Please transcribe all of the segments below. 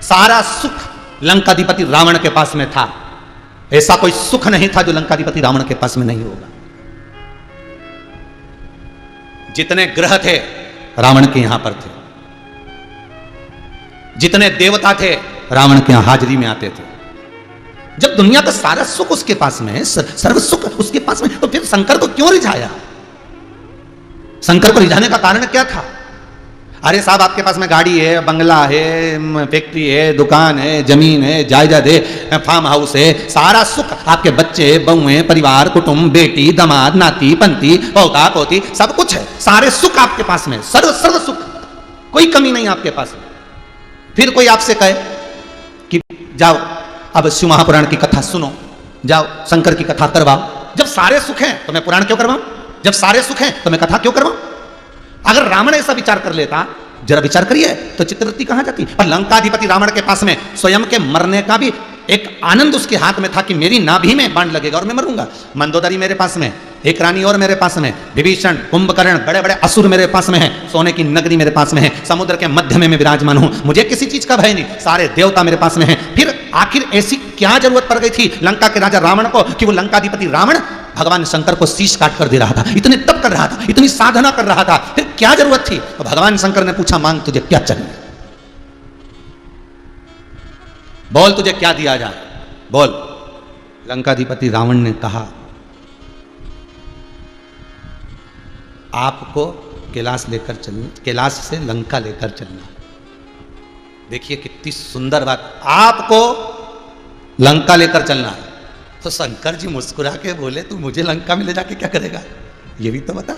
सारा सुख लंकाधिपति रावण के पास में था। ऐसा कोई सुख नहीं था जो लंकाधिपति रावण के पास में नहीं होगा। जितने ग्रह थे रावण के यहां पर थे, जितने देवता थे रावण के यहां हाजिरी में आते थे। जब दुनिया का सारा सुख उसके पास में है, सर्व सुख उसके पास में, तो फिर शंकर को क्यों रिझाया? शंकर को रिझाने का कारण क्या था? अरे साहब, आपके पास में गाड़ी है, बंगला है, फैक्ट्री है, दुकान है, जमीन है, जायदाद है, फार्म हाउस है, सारा सुख, आपके बच्चे, बहुएं, परिवार, कुटुंब, बेटी, दामाद, नाती, पंती, पोता, पोती, सब कुछ है, सारे सुख आपके पास में, सर्व सर्व सुख, कोई कमी नहीं आपके पास में। फिर कोई आपसे कहे कि जाओ अब शिव महापुराण की कथा सुनो, जाओ शंकर की कथा करवाओ। जब सारे सुख हैं तो मैं पुराण क्यों करवाऊं? जब सारे सुख हैं तो मैं कथा क्यों करवाऊं? अगर रावण ऐसा विचार कर लेता, जरा विचार करिए, तो चित्रवृत्ति कहां जाती? पर लंकाधिपति रावण के पास में स्वयं के मरने का भी एक आनंद उसके हाथ में था कि मेरी नाभि में बाण लगेगा और मैं मरूंगा। मंदोदरी मेरे पास में, एक रानी और मेरे पास में, विभीषण, कुंभकर्ण, बड़े बड़े असुर मेरे पास में है, सोने की नगरी मेरे पास में है, समुद्र के मध्य में मैं विराजमान हूं, मुझे किसी चीज का भय नहीं, सारे देवता मेरे पास में है। फिर आखिर ऐसी क्या जरूरत पड़ गई थी लंका के राजा रावण को कि वो लंकाधिपति रावण भगवान शंकर को शीश काट कर दे रहा था, इतने तप कर रहा था, इतनी साधना कर रहा था, फिर क्या जरूरत थी? तो भगवान शंकर ने पूछा, मांग तुझे क्या चाहिए, बोल तुझे क्या दिया जाए, बोल। लंकाधिपति रावण ने कहा, आपको कैलाश लेकर चलना, कैलाश से लंका लेकर चलना। देखिए कितनी सुंदर बात, आपको लंका लेकर चलना है। तो शंकर जी मुस्कुरा के बोले, तू मुझे लंका में ले जाके क्या करेगा, ये भी तो बता।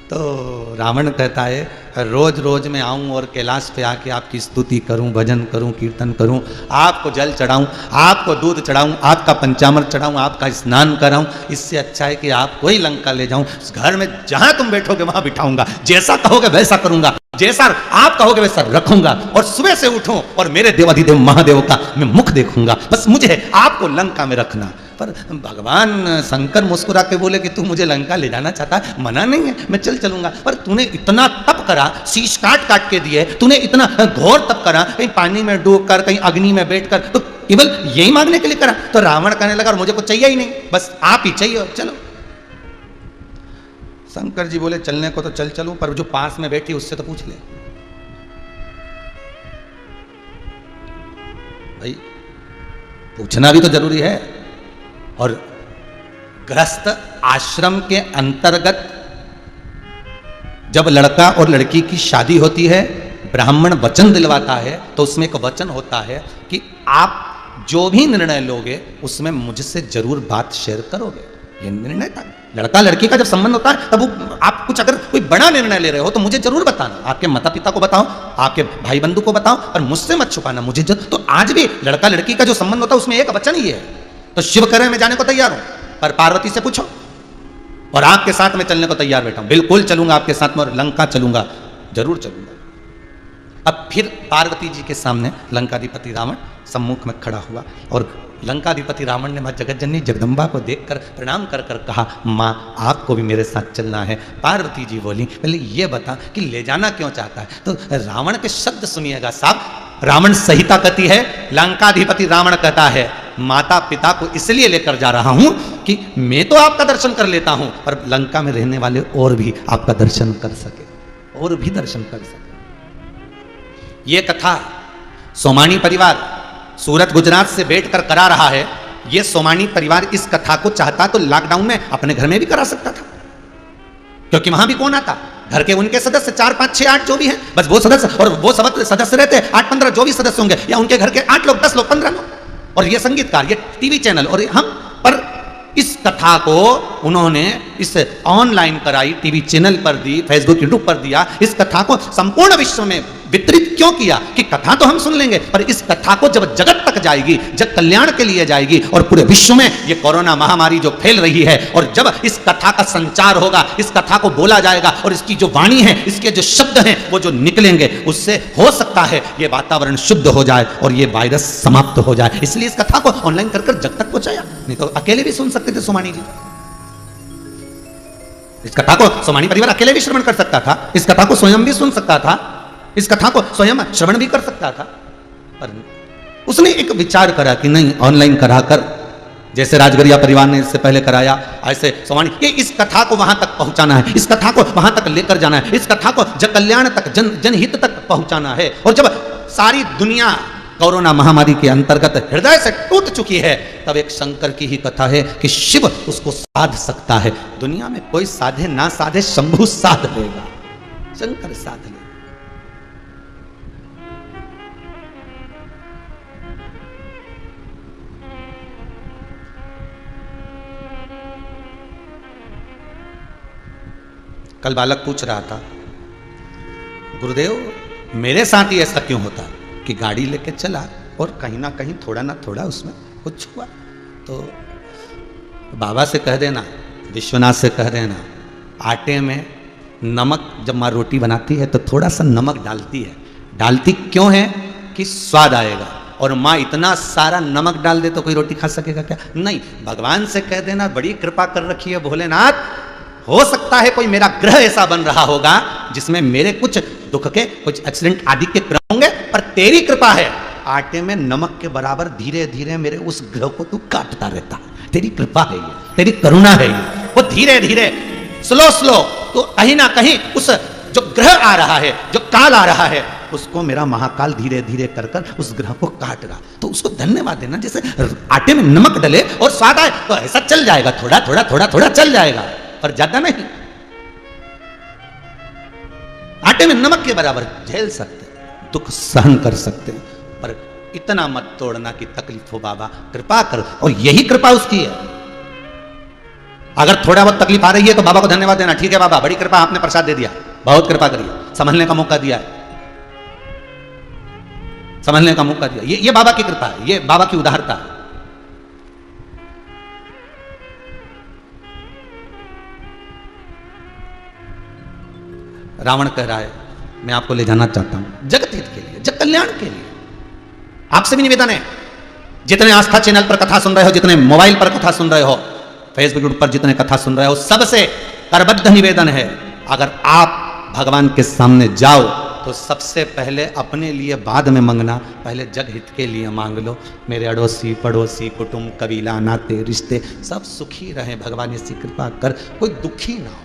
तो रावण कहता है, रोज रोज मैं आऊं और कैलाश पे आके आपकी स्तुति करूं, भजन करूं, कीर्तन करूं, आपको जल चढ़ाऊं, आपको दूध चढ़ाऊं, आपका पंचामृत चढ़ाऊं, आपका स्नान कराऊं, इससे अच्छा है कि आपको ही लंका ले जाऊं। उस घर में जहां तुम बैठोगे वहां बिठाऊंगा, जैसा कहोगे वैसा करूंगा, जैसा आप कहोगे वैसा रखूंगा, और सुबह से उठूं और मेरे देवाधिदेव महादेव का मैं मुख देखूंगा, बस मुझे आपको लंका में रखना। पर भगवान शंकर मुस्कुरा के बोले कि तू मुझे लंका ले जाना चाहता है, मना नहीं है, मैं चल चलूंगा, पर तूने इतना तप करा, शीश काट काट के दिए, तूने इतना घोर तप करा, कहीं पानी में डूब कर, कहीं अग्नि में बैठ कर, तो केवल यही मांगने के लिए करा? तो रावण कहने लगा, और मुझे कुछ चाहिए ही नहीं, बस आप ही चाहिए, चलो। शंकर जी बोले, चलने को तो चल चलूं, पर जो पास में बैठी उससे तो पूछ ले। भाई पूछना भी तो जरूरी है। और गृहस्थ आश्रम के अंतर्गत जब लड़का और लड़की की शादी होती है, ब्राह्मण वचन दिलवाता है, तो उसमें एक वचन होता है कि आप जो भी निर्णय लोगे उसमें मुझसे जरूर बात शेयर करोगे। ये निर्णय था। लड़का लड़की का जब संबंध होता है, तब वो आप कुछ अगर कोई बड़ा निर्णय ले रहे हो तो मुझे जरूर बताना, आपके माता पिता को बताओ, आपके भाई बंधु को बताओ, और मुझसे मत छुपाना। मुझे तो आज भी लड़का लड़की का जो संबंध होता है उसमें एक वचन ही है। तो शिव करे मैं जाने को तैयार हूं, पर पार्वती से पूछो, और आपके साथ में चलने को तैयार बैठा हूं, बिल्कुल चलूंगा आपके साथ में, और लंका चलूंगा, जरूर चलूंगा। अब फिर पार्वती जी के सामने लंकाधिपति रावण सम्मुख में खड़ा हुआ, और लंकाधिपति रावण ने मां जगतजननी जगदम्बा को देखकर प्रणाम कर कर कहा, मां आपको भी मेरे साथ चलना है। पार्वती जी बोली, पहले ये बता कि ले जाना क्यों चाहता है? तो रावण के शब्द सुनिएगा साहब, रावण संहिता कहती है, लंकाधिपति रावण कहता है, माता पिता को इसलिए लेकर जा रहा हूं कि मैं तो आपका दर्शन कर लेता हूं, पर लंका में रहने वाले और भी आपका दर्शन कर सके, और भी दर्शन कर सके। यह कथा सोमानी परिवार सूरत गुजरात से बैठकर करा रहा है। यह सोमानी परिवार इस कथा को चाहता तो लॉकडाउन में अपने घर में भी करा सकता था, क्योंकि वहां भी कौन आता? घर के उनके सदस्य 4, 5, 6, 8 जो भी हैं, बस वो सदस्य, और वो सब सदस्य रहते 8, 15 जो भी सदस्य होंगे, या उनके घर के 8 लोग, 10 लोग, 15 लोग, और ये संगीतकार, ये टीवी चैनल, और हम। पर इस कथा को उन्होंने इस ऑनलाइन कराई, टीवी चैनल पर दी, फेसबुक यूट्यूब पर दिया। इस कथा को संपूर्ण विश्व में वितरित क्यों किया? कि कथा तो हम सुन लेंगे, पर इस कथा को जब जगत तक जाएगी, जग कल्याण के लिए जाएगी, और पूरे विश्व में ये कोरोना महामारी जो फैल रही है, और जब इस कथा का संचार होगा, इस कथा को बोला जाएगा, और इसकी जो वाणी है, इसके जो शब्द हैं, वो जो निकलेंगे, उससे हो सकता है ये वातावरण शुद्ध हो जाए और ये वायरस समाप्त हो जाए। इसलिए इस कथा को ऑनलाइन कर जग तक पहुंचाया, नहीं तो अकेले भी सुन सकते थे सोमानी जी। इस कथा को सोमानी परिवार अकेले भी श्रवण कर सकता था, इस कथा को स्वयं भी सुन सकता था, इस कथा को स्वयं श्रवण भी कर सकता था, पर उसने एक विचार करा कि नहीं, ऑनलाइन करा कर, जैसे राजगरिया परिवार ने इससे पहले कराया, ऐसे सवाणी कि इस कथा को वहां तक पहुंचाना है, इस कथा को वहां तक लेकर जाना है, इस कथा को कल्याण तक, जनहित तक पहुंचाना है। और जब सारी दुनिया कोरोना महामारी के अंतर्गत हृदय से टूट चुकी है, तब एक शंकर की ही कथा है कि शिव उसको साध सकता है। दुनिया में कोई साधे ना साधे, शंभु साध लेगा, शंकर साध लेगा। कल बालक पूछ रहा था, गुरुदेव मेरे साथ ही ऐसा क्यों होता कि गाड़ी लेके चला और कहीं ना कहीं थोड़ा ना थोड़ा उसमें कुछ हुआ। तो बाबा से कह देना, विश्वनाथ से कह देना, आटे में नमक जब माँ रोटी बनाती है तो थोड़ा सा नमक डालती है। डालती क्यों है? कि स्वाद आएगा। और माँ इतना सारा नमक डाल दे तो कोई रोटी खा सकेगा क्या? नहीं। भगवान से कह देना, बड़ी कृपा कर रखी है भोलेनाथ, हो सकता है कोई मेरा ग्रह ऐसा बन रहा होगा जिसमें मेरे कुछ दुख के, कुछ एक्सीडेंट आदि के क्रम होंगे, पर तेरी कृपा है, आटे में नमक के बराबर धीरे धीरे मेरे उस ग्रह को तू काटता रहता। तेरी कृपा है ये, तेरी करुणा है ये। वो धीरे धीरे स्लो स्लो तो कहीं ना कहीं उस जो ग्रह आ रहा है, जो काल आ रहा है, उसको मेरा महाकाल धीरे धीरे कर कर उस ग्रह को काट रहा। तो उसको धन्यवाद देना। जैसे आटे में नमक डले और स्वाद आए तो ऐसा चल जाएगा, थोड़ा थोड़ा थोड़ा थोड़ा चल जाएगा, पर ज्यादा नहीं। आटे में नमक के बराबर झेल सकते, दुख सहन कर सकते, पर इतना मत तोड़ना कि तकलीफ हो। बाबा कृपा कर, और यही कृपा उसकी है। अगर थोड़ा बहुत तकलीफ आ रही है तो बाबा को धन्यवाद देना, ठीक है बाबा बड़ी कृपा, आपने प्रसाद दे दिया, बहुत कृपा करिए, संभलने का मौका दिया है, संभलने का मौका दिया। ये बाबा की कृपा है, ये बाबा की उदारता है। रावण कह रहा है मैं आपको ले जाना चाहता हूं जगत हित के लिए, जग कल्याण के लिए। आपसे भी निवेदन है, जितने आस्था चैनल पर कथा सुन रहे हो, जितने मोबाइल पर कथा सुन रहे हो, फेसबुक पर जितने कथा सुन रहे हो, सबसे करबद्ध निवेदन है, अगर आप भगवान के सामने जाओ तो सबसे पहले अपने लिए बाद में मांगना, पहले जग हित के लिए मांग लो। मेरे अड़ोसी पड़ोसी कुटुंब कबीला नाते रिश्ते सब सुखी रहे, भगवान ऐसी कृपा कर, कोई दुखी ना हो।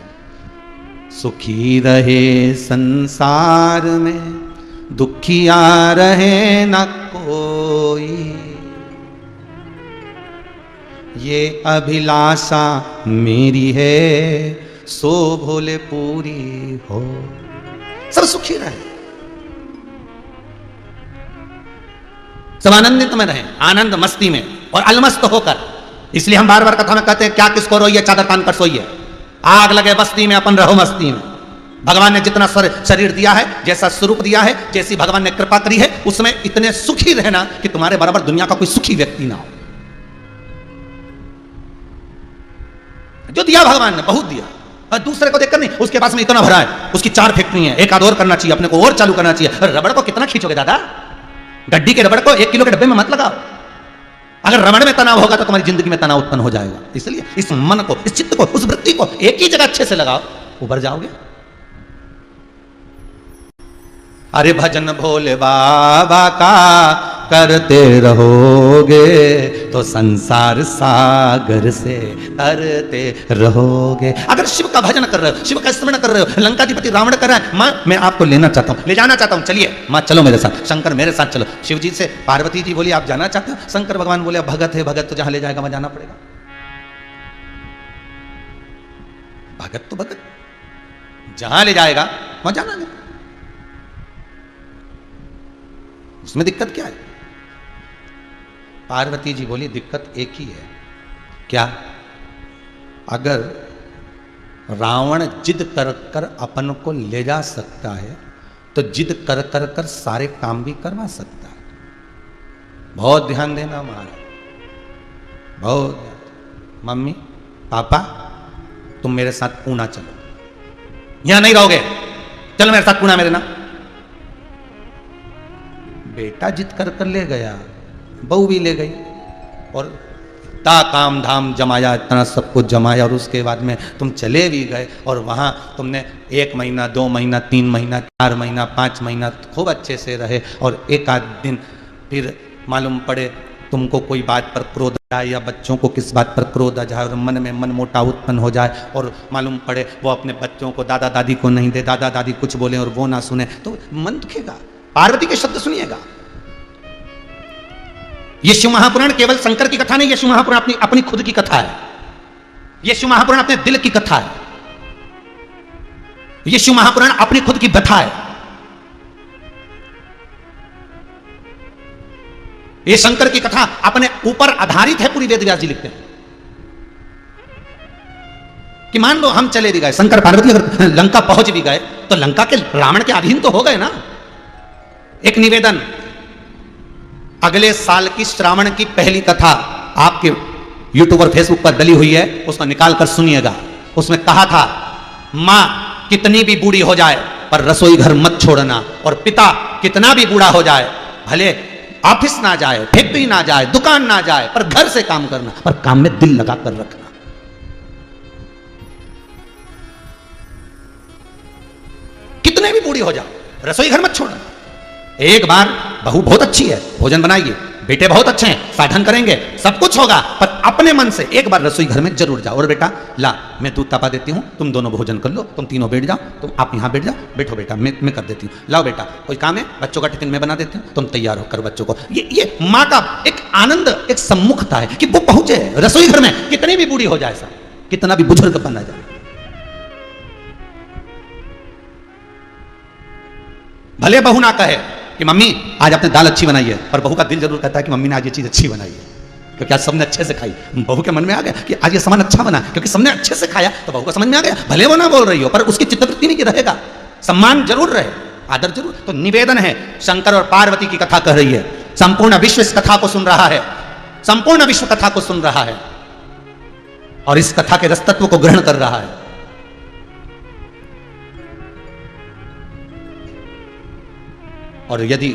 सुखी रहे संसार में, दुखिया रहे न कोई, ये अभिलाषा मेरी है, सो भोले पूरी हो। सब सुखी रहे, सब आनंदित में रहे, आनंद मस्ती में और अलमस्त होकर। इसलिए हम बार बार कथा में कहते हैं, क्या किसको रोइए, चादर तान कर सोइए, आग लगे बस्ती में, अपन रहो मस्ती में। भगवान ने जितना शरीर दिया है, जैसा स्वरूप दिया है, जैसी भगवान ने कृपा करी है, उसमें इतने सुखी रहना कि तुम्हारे बराबर दुनिया का कोई सुखी व्यक्ति ना हो। जो दिया भगवान ने बहुत दिया, और दूसरे को देखकर नहीं, उसके पास में इतना भरा है, उसकी 4 फैक्ट्री है, एक आध और करना चाहिए, अपने को और चालू करना चाहिए। रबड़ को कितना खींचोगे दादा? गड्डी के रबड़ को 1 किलो के डब्बे में मत लगाओ। अगर रबड़ में तनाव होगा तो तुम्हारी जिंदगी में तनाव उत्पन्न हो जाएगा। इसलिए इस मन को, इस चित्त को, उस वृत्ति को एक ही जगह अच्छे से लगाओ, उभर जाओगे। अरे भजन भोले बाबा का करते रहोगे तो संसार सागर से तरते रहोगे। अगर शिव का भजन कर रहे हो, शिव का स्मरण कर रहे हो, लंकाधिपति रावण कर रहा है, माँ मैं आपको लेना चाहता हूँ, ले जाना चाहता हूँ, चलिए माँ चलो मेरे साथ, शंकर मेरे साथ चलो। शिव जी से पार्वती जी बोली आप जाना चाहते हो? शंकर भगवान बोले भगत है, भगत तो जहां ले जाएगा वहां जाना पड़ेगा। भगत तो भगत, जहां ले जाएगा वहां जाना नहीं, उसमें दिक्कत क्या है? पार्वती जी बोली दिक्कत एक ही है। क्या? अगर रावण जिद कर कर अपन को ले जा सकता है तो जिद कर कर कर सारे काम भी करवा सकता है। बहुत ध्यान देना महाराज, बहुत ध्यान। मम्मी पापा तुम मेरे साथ पूना चलो, यहां नहीं रहोगे, चलो मेरे साथ पूना मेरे ना। बेटा जिद कर कर ले गया, बहू भी ले गई, और ता काम धाम जमाया, इतना सब कुछ जमाया, और उसके बाद में तुम चले भी गए, और वहाँ तुमने 1 महीना 2 महीना 3 महीना 4 महीना 5 महीना खूब अच्छे से रहे, और एक आध दिन फिर मालूम पड़े तुमको कोई बात पर क्रोध आए या बच्चों को किस बात पर क्रोध आ जाए और मन में मन मोटा उत्पन्न हो जाए और मालूम पड़े वो अपने बच्चों को दादा दादी को नहीं दे, दादा दादी कुछ बोले और वो ना सुने, तो मन दुखेगा। पार्वती के शब्द सुनिएगा। ये शिव महापुराण केवल शंकर की कथा नहीं, ये शिव महापुराण अपनी अपनी खुद की कथा है। ये शिव महापुराण अपने दिल की कथा है। ये शिव महापुराण अपनी खुद की व्यथा है। ये शंकर की कथा अपने ऊपर आधारित है, पूरी वेद व्यास जी लिखते हैं कि मान लो हम चले भी गए, शंकर पार्वती अगर लंका पहुंच भी गए तो लंका के रावण के अधीन तो हो गए ना। एक निवेदन, अगले साल की श्रावण की पहली कथा आपके यूट्यूब और फेसबुक पर डली हुई है, उसको निकाल कर सुनिएगा। उसमें कहा था मां कितनी भी बूढ़ी हो जाए पर रसोई घर मत छोड़ना, और पिता कितना भी बूढ़ा हो जाए, भले ऑफिस ना जाए, फैक्ट्री ना जाए, दुकान ना जाए, पर घर से काम करना, पर काम में दिल लगा कर रखना। कितने भी बूढ़ी हो जाओ, रसोई घर मत छोड़ना। एक बार बहू बहुत अच्छी है, भोजन बनाएगी, बेटे बहुत अच्छे हैं, साधन करेंगे, सब कुछ होगा, पर अपने मन से एक बार रसोई घर में जरूर जाओ। और बेटा ला मैं दूध तपा देती हूँ, तुम दोनों भोजन कर लो, तुम तीनों बैठ जाओ, तुम आप यहाँ बैठ जाओ, बैठो बेटा मैं कर देती हूँ। लाओ बेटा कोई काम है, बच्चों का टिफिन मैं बना देती हूँ, तुम तैयार हो कर बच्चों को। ये माँ का एक आनंद, एक सम्मुखता है कि वो पहुंचे रसोई घर में, कितनी भी बूढ़ी हो जाए, सा कितना भी बुजुर्ग बना जाए। भले बहू ना कहे कि मम्मी आज आपने दाल अच्छी बनाई है, पर बहू का दिल जरूर कहता है कि मम्मी ने आज ये चीज अच्छी बनाई है, क्योंकि आज सबने अच्छे से खाई। बहू के मन में आ गया कि आज ये सामान अच्छा बना, क्योंकि सबने अच्छे से खाया, तो बहू को समझ में आ गया। भले वो ना बोल रही हो, पर उसकी चित्तवृत्ति में रहेगा, सम्मान जरूर रहे, आदर जरूर। तो निवेदन है, शंकर और पार्वती की कथा कह रही है, संपूर्ण विश्व इस कथा को सुन रहा है, संपूर्ण विश्व कथा को सुन रहा है और इस कथा के रसतत्व को ग्रहण कर रहा है। और यदि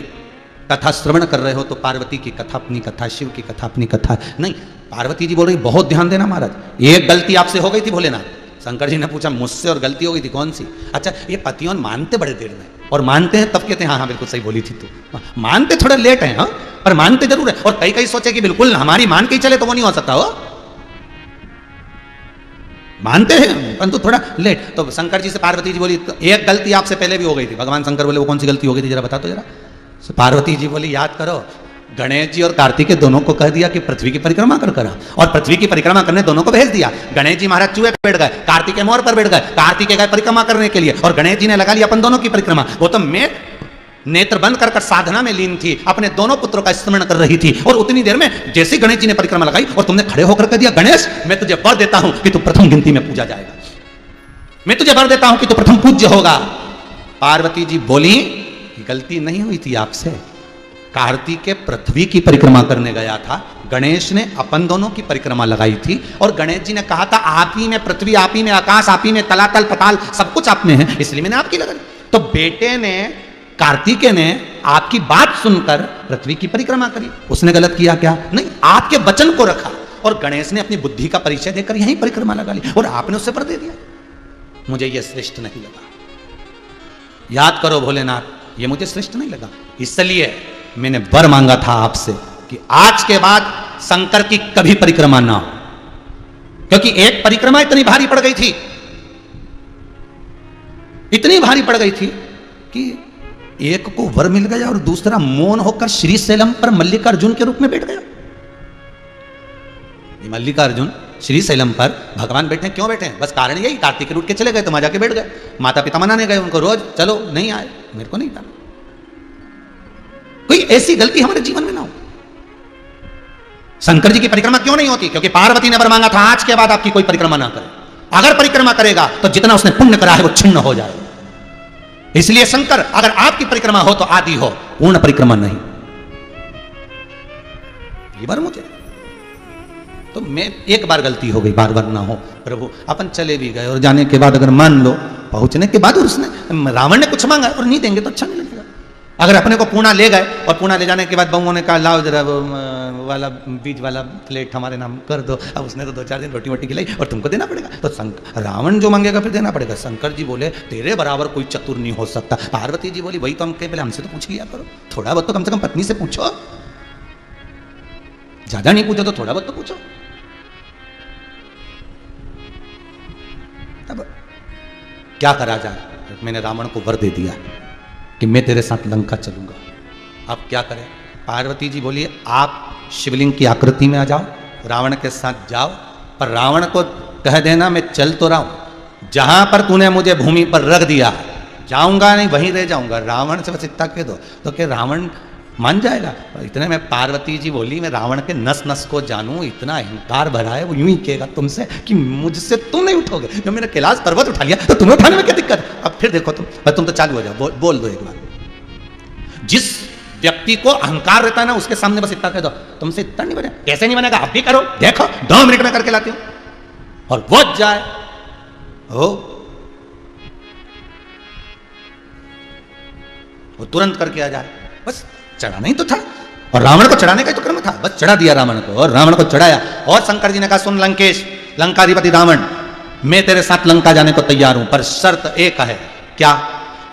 कथा श्रवण कर रहे हो तो पार्वती की कथा अपनी कथा, शिव की कथा अपनी कथा नहीं। पार्वती जी बोल रही बहुत ध्यान देना महाराज, एक गलती आपसे हो गई थी भोलेनाथ। शंकर जी ने पूछा मुझसे और गलती हो गई थी कौन सी? अच्छा ये पतियों मानते बड़े देर में, और मानते हैं तब कहते हैं हाँ हाँ बिल्कुल सही बोली थी तू। मानते थोड़ा लेट है, हाँ पर मानते जरूर है। और कई कई सोचे कि बिल्कुल हमारी मान के ही चले, तो वो नहीं हो सकता हो, मानते हैं परंतु थोड़ा लेट। तो शंकर जी से पार्वती जी बोली एक गलती आपसे पहले भी हो गई थी। भगवान शंकर बोले वो कौन सी गलती हो गई थी जरा बता तो जरा। पार्वती जी बोली याद करो, गणेश जी और कार्तिकेय दोनों को कह दिया कि पृथ्वी की परिक्रमा कर करा, और पृथ्वी की परिक्रमा करने दोनों को भेज दिया। गणेश जी महाराज चूहे पर बैठ गए, कार्तिकेय मोर पर बैठ गए, कार्तिकेय गए परिक्रमा करने के लिए, और गणेश जी ने लगा लिया अपन दोनों की परिक्रमा। वो तो मैं नेत्र बंद कर साधना में लीन थी, अपने दोनों पुत्रों का स्मरण कर रही थी, और उतनी देर में जैसे गणेश जी ने परिक्रमा लगाई और तुमने खड़े होकर कह दिया गणेश मैं तुझे वर देता हूं कि तू प्रथम गिनती में पूजा जाएगा, मैं तुझे वर देता हूं कि तू प्रथम पूज्य होगा। पार्वती जी बोली गलती नहीं हुई थी आपसे, कार्तिकेय पृथ्वी की परिक्रमा करने गया था, गणेश ने अपन दोनों की परिक्रमा लगाई थी, और गणेश जी ने कहा था आप ही में पृथ्वी, आप ही में आकाश, आप ही में तलातल पताल सब कुछ आप में है, इसलिए मैंने आपकी लगाई। तो बेटे ने कार्तिकेय ने आपकी बात सुनकर पृथ्वी की परिक्रमा करी, उसने गलत किया क्या? नहीं, आपके वचन को रखा, और गणेश ने अपनी बुद्धि का परिचय देकर यहीं परिक्रमा लगा ली, और आपने उससे पर दे दिया। मुझे यह श्रेष्ठ नहीं लगा, याद करो भोलेनाथ ये मुझे श्रेष्ठ नहीं लगा, इसलिए मैंने वर मांगा था आपसे कि आज के बाद शंकर की कभी परिक्रमा ना हो, क्योंकि एक परिक्रमा इतनी भारी पड़ गई थी, इतनी भारी पड़ गई थी कि एक को वर मिल गया और दूसरा मौन होकर श्रीशैलम पर मल्लिकार्जुन के रूप में बैठ गया। मल्लिकार्जुन श्रीशैलम पर भगवान बैठे, क्यों बैठे? बस कारण यही कार्तिकेय उठ के चले गए तो वहां जाके बैठ गए, माता पिता मनाने गए उनको, रोज चलो नहीं आए, मेरे को नहीं था। कोई ऐसी गलती हमारे जीवन में ना हो। शंकर जी की परिक्रमा क्यों नहीं होती? क्योंकि पार्वती ने वर मांगा था आज के बाद आपकी कोई परिक्रमा ना करे, अगर परिक्रमा करेगा तो जितना उसने पुण्य करा है वो छिन्न हो जाए। इसलिए शंकर अगर आपकी परिक्रमा हो तो आदि हो, पूर्ण परिक्रमा नहीं। ये बार मुझे तो मैं एक बार गलती हो गई, बार बार ना हो प्रभु। अपन चले भी गए और जाने के बाद अगर मान लो पहुंचने के बाद उसने रावण ने कुछ मांगा और नहीं देंगे तो अच्छा नहीं लगेगा। अगर अपने को पूना ले गए और पूना ले जाने के बाद बहुओं ने कहा लाओ जरा वाला बीज वाला प्लेट हमारे नाम कर दो, अब उसने तो 2-4 दिन रोटी वोटी खिलाई और तुमको देना पड़ेगा, तो रावण जो मांगेगा फिर देना पड़ेगा। शंकर जी बोले तेरे बराबर कोई चतुर नहीं हो सकता। पार्वती जी बोली वही तो हम कहे पहले हमसे तो पूछ लिया करो, थोड़ा बहुत तो कम से कम पत्नी से पूछो, ज्यादा नहीं पूछो तो थोड़ा बहुत तो पूछो। तब क्या करा जाए? मैंने रावण को वर दे दिया कि मैं तेरे साथ लंका चलूंगा। अब क्या करें? पार्वती जी बोलिए आप शिवलिंग की आकृति में आ जाओ, रावण के साथ जाओ, पर रावण को कह देना मैं चल तो रहा हूं, जहां पर तूने मुझे भूमि पर रख दिया जाऊंगा नहीं, वहीं रह जाऊंगा। रावण से बस इतना कह दो तो क्या रावण मान जाएगा? इतने में पार्वती जी बोली मैं रावण के नस नस को जानूं, इतना अहंकार भरा है, वो यूं ही कहेगा तुमसे कि मुझसे तुम नहीं उठोगे। जब मैंने कैलाश पर्वत उठा लिया तो तुम्हें उठाने में क्या दिक्कत? अब फिर देखो तुम तो चालू हो जाओ, बोल दो एक बार। जिस व्यक्ति को अहंकार रहता है ना, उसके सामने बस इतना कह दो तुमसे इतना नहीं बने। कैसे नहीं बनेगा? आप भी करो, देखो 2 मिनट में करके लाती हूं, और वो जाए हो वो तुरंत करके आ जाए। बस चढ़ाना ही तो था, और रावण को चढ़ाने का ही तो क्रम था। बस चढ़ा दिया रावण को, और रावण को चढ़ाया। और शंकर जी ने कहा सुन लंकेश, लंकाधिपति रावण, मैं तेरे साथ लंका जाने को तैयार हूं, पर शर्त एक है। क्या?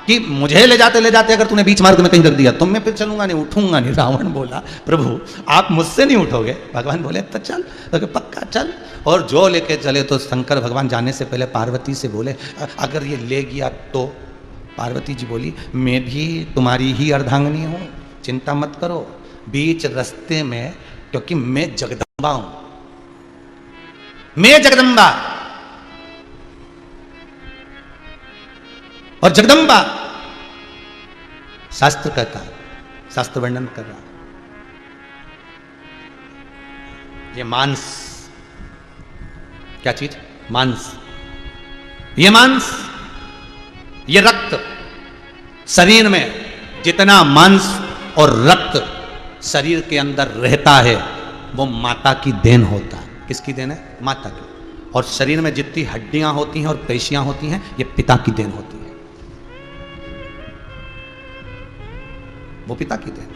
कि मुझे ले जाते अगर तूने बीच मार्ग में कहीं रख दिया तो मैं फिर चलूंगा नहीं, उठूंगा नहीं। रावण बोला प्रभु आप मुझसे नहीं उठोगे? भगवान बोले तो चल, तो पक्का चल। और जो लेके चले तो शंकर भगवान जाने से पहले पार्वती से बोले अगर ये ले गया तो? पार्वती जी बोली मैं भी तुम्हारी ही अर्धांगिनी हूं, चिंता मत करो। बीच रास्ते में, क्योंकि मैं जगदम्बा हूं, मैं जगदम्बा, और जगदम्बा शास्त्र कहता, शास्त्र वर्णन कर रहा, ये मांस, क्या चीज? मांस, ये मांस, ये रक्त, शरीर में जितना मांस और रक्त शरीर के अंदर रहता है वो माता की देन होता है। किसकी देन है? माता की। और शरीर में जितनी हड्डियां होती हैं और पेशियां होती हैं ये पिता की देन होती है, वो पिता की देन।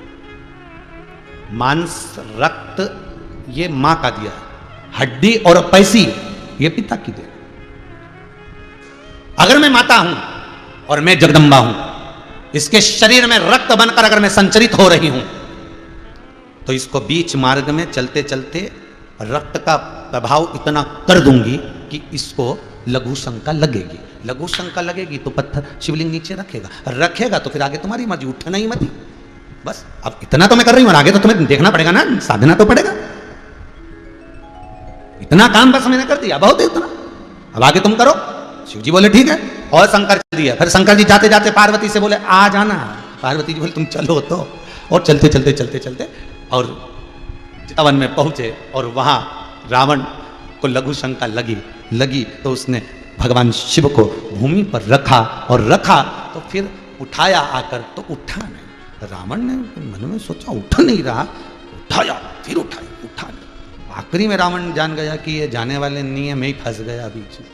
मांस रक्त ये मां का दिया, हड्डी और पेशी ये पिता की देन। अगर मैं माता हूं और मैं जगदम्बा हूं, इसके शरीर में रक्त बनकर अगर मैं संचरित हो रही हूं तो इसको बीच मार्ग में चलते चलते रक्त का प्रभाव इतना कर दूंगी कि इसको लघु शंका लगेगी। लघु शंका लगेगी तो पत्थर शिवलिंग नीचे रखेगा तो फिर आगे तुम्हारी मर्जी, उठना ही मत। बस अब इतना तो मैं कर रही हूं, और आगे तो तुम्हें देखना पड़ेगा ना, साधना तो पड़ेगा। इतना काम बस मैंने कर दिया, बहुत है उतना, अब आगे तुम करो। शिव जी बोले ठीक है, और शंकर चल दिया। फिर शंकर जी जाते जाते पार्वती से बोले आ जाना। पार्वती जी बोले तुम चलो तो, और चलते चलते चलते चलते और चितवन में पहुंचे, और वहां रावण को लघु शंका लगी तो उसने भगवान शिव को भूमि पर रखा, और रखा तो फिर उठाया आकर तो उठा नहीं। रावण ने मन में सोचा उठ नहीं रहा, उठाया, फिर उठा नहीं। आखिरी में रावण जान गया कि ये जाने वाले नहीं है, मैं ही फंस गया बीच में,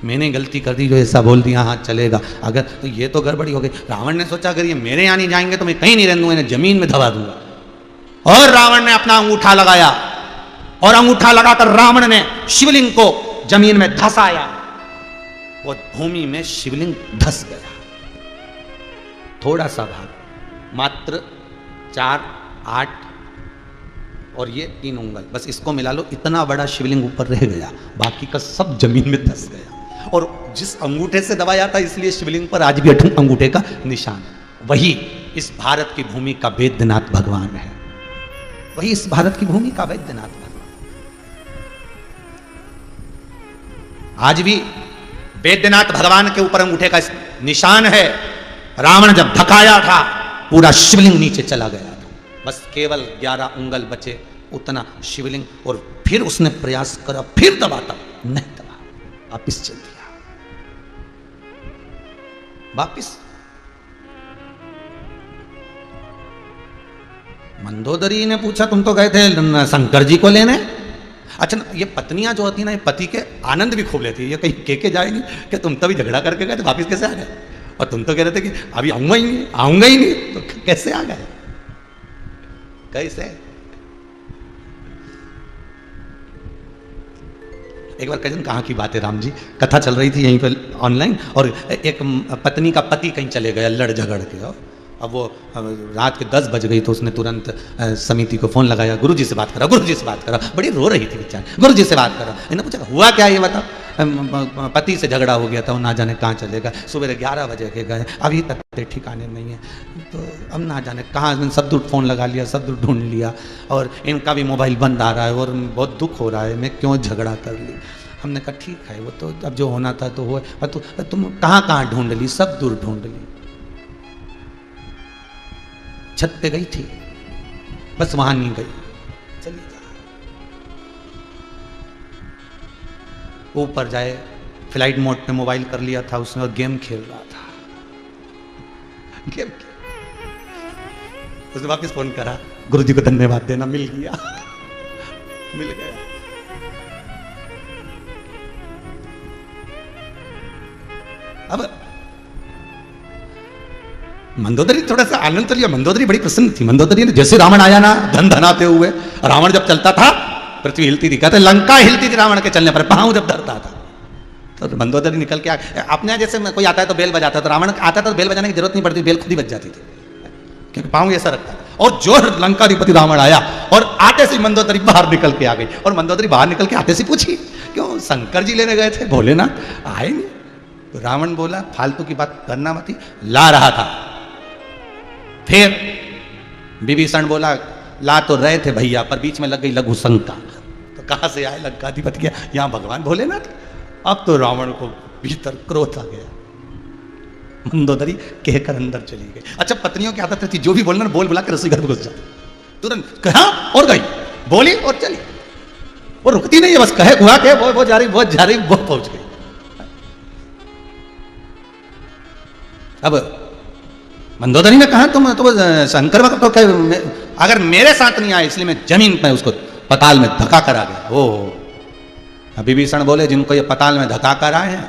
मैंने गलती कर दी जो ऐसा बोल दिया, हाँ चलेगा, अगर तो ये तो गड़बड़ी हो गई। रावण ने सोचा अगर ये मेरे यहाँ नहीं जाएंगे तो मैं कहीं नहीं रहने दूंगा, इन्हें जमीन में दबा दूंगा। और रावण ने अपना अंगूठा लगाया, और अंगूठा लगाकर रावण ने शिवलिंग को जमीन में धसाया। वो भूमि में शिवलिंग धस गया, थोड़ा सा भाग, मात्र 4, 8 और ये 3 उंगल, बस इसको मिला लो, इतना बड़ा शिवलिंग ऊपर रह गया, बाकी का सब जमीन में धस गया। और जिस अंगूठे से दबाया था इसलिए शिवलिंग पर आज भी अंगूठे का निशान। वही इस भारत की भूमि का वैद्यनाथ भगवान है, वही इस भारत की भूमि का वैद्यनाथ भगवान। आज भी वैद्यनाथ भगवान के ऊपर अंगूठे का निशान है। रावण जब धकाया था पूरा शिवलिंग नीचे चला गया था, बस केवल 11 उंगल बचे उतना शिवलिंग, और फिर उसने प्रयास करा, फिर दबाता, नहीं दबा, वापिस चल दिया, वापिस। मंदोदरी ने पूछा तुम तो गए थे शंकर जी को लेने। अच्छा, ये पत्नियां जो होती ना, ये पति के आनंद भी खूब लेती है, ये कहीं के जाएगी कि तुम तभी झगड़ा करके गए थे, वापिस कैसे आ गए? और तुम तो कह रहे थे कि अभी आऊंगा ही नहीं, तो कैसे आ गए? कैसे? एक बार कजन कहाँ की बात है, राम जी कथा चल रही थी यहीं पर ऑनलाइन, और एक पत्नी का पति कहीं चले गया लड़ झगड़ के, अब वो रात के 10 बज गई तो उसने तुरंत समिति को फ़ोन लगाया, गुरुजी से बात करा, गुरुजी से बात करा। बड़ी रो रही थी बेचारी, गुरुजी से बात करा। इन्होंने पूछा हुआ क्या ये बताओ। पति से झगड़ा हो गया था, वो ना जाने कहाँ चलेगा, सुबह 11 बजे के गए, अभी तक ठिकाने नहीं है, तो अब ना जाने कहाँ। सब दूर फ़ोन लगा लिया, सब दूर ढूंढ लिया, और इनका भी मोबाइल बंद आ रहा है, और बहुत दुख हो रहा है, मैं क्यों झगड़ा कर ली। हमने कहा ठीक है, वो तो अब जो होना था तो हुआ, और तुम कहाँ कहाँ ढूंढ ली, सब दूर ढूंढ ली। छत पे गई थी, बस वहां नहीं गई, चली जा। ऊपर जाए, फ्लाइट मोड पे मोबाइल कर लिया था उसने, और गेम खेल रहा था। गेम उसने वापस फोन करा, गुरुजी को धन्यवाद देना, मिल गया। मिल गया। अब मंदोदरी थोड़ा सा आनंद तो लिया। मंदोदरी बड़ी प्रसन्न थी। मंदोदरी ने जैसे रावण आया ना, धन धनाते हुए, रावण जब चलता था पृथ्वी हिलती थी, कहते लंका हिलती थी रावण के चलने पर, पांव जब धरता था। तो मंदोदरी निकल के अपने जैसे कोई आता है तो बेल बजाता, तो रावण आता था तो बेल बजाने की जरूरत नहीं पड़ती, बेल खुद ही बज जाती थी, क्योंकि पांव ऐसा रखता था। और जो लंकाधिपति रावण आया, और आते से मंदोदरी बाहर निकल के आ गई, और मंदोदरी बाहर निकल के आते से पूछी, क्यों शंकर जी लेने गए थे, भोलेनाथ आए नहीं। तो रावण बोला फालतू की बात करना मत, ला रहा था। फिर विभीषण बोला ला तो रहे थे भैया, पर बीच में लग गई लघु शंका। तो कहां से आए लंकाधिपति के यहां भगवान भोलेनाथ। अब तो रावण को भीतर क्रोध आ गया। मंदोदरी कहकर अंदर चली गई। अच्छा, पत्नियों की आदत थी, जो भी बोलना बोल बुला के रसोई घर में घुस जाती, तुरंत कहा और गई, बोली और चली। वो रुकती नहीं है, बस कहे हुआ के वो जा रही, वो जा रही, वो पहुंच गई। अब मंदोदरी ने कहा तुम तो शंकर भक्त तो अगर मेरे साथ नहीं आए, इसलिए मैं जमीन में उसको पताल में धक्का करा गया। ओ विभीषण बोले जिनको ये पताल में धक्का कर आए हैं,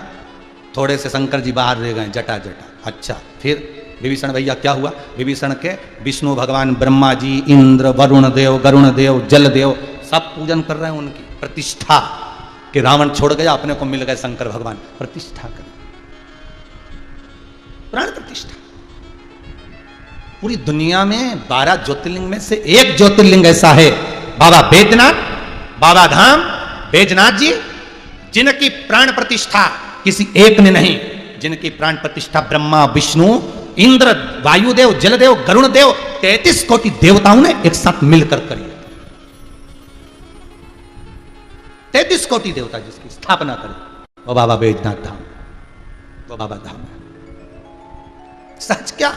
थोड़े से शंकर जी बाहर रह गए, जटा जटा। अच्छा, फिर विभीषण भैया क्या हुआ? विभीषण के विष्णु भगवान, ब्रह्मा जी, इंद्र, वरुण देव, गरुण देव, जल देव, सब पूजन कर रहे हैं उनकी प्रतिष्ठा। कि रावण छोड़ गया, अपने को मिल गए शंकर भगवान, प्रतिष्ठा कर, प्राण प्रतिष्ठा। पूरी दुनिया में 12 ज्योतिर्लिंग में से एक ज्योतिर्लिंग ऐसा है, बाबा बैद्यनाथ, बाबा धाम बैजनाथ जी, जिनकी प्राण प्रतिष्ठा किसी एक ने नहीं, जिनकी प्राण प्रतिष्ठा ब्रह्मा, विष्णु, इंद्र, वायुदेव, जलदेव, गरुण देव, 33 कोटि देवताओं ने एक साथ मिलकर करी। 33 कोटि देवता जिसकी स्थापना करे, वो बाबा बैजनाथ धाम, वो बाबा धाम। सच क्या?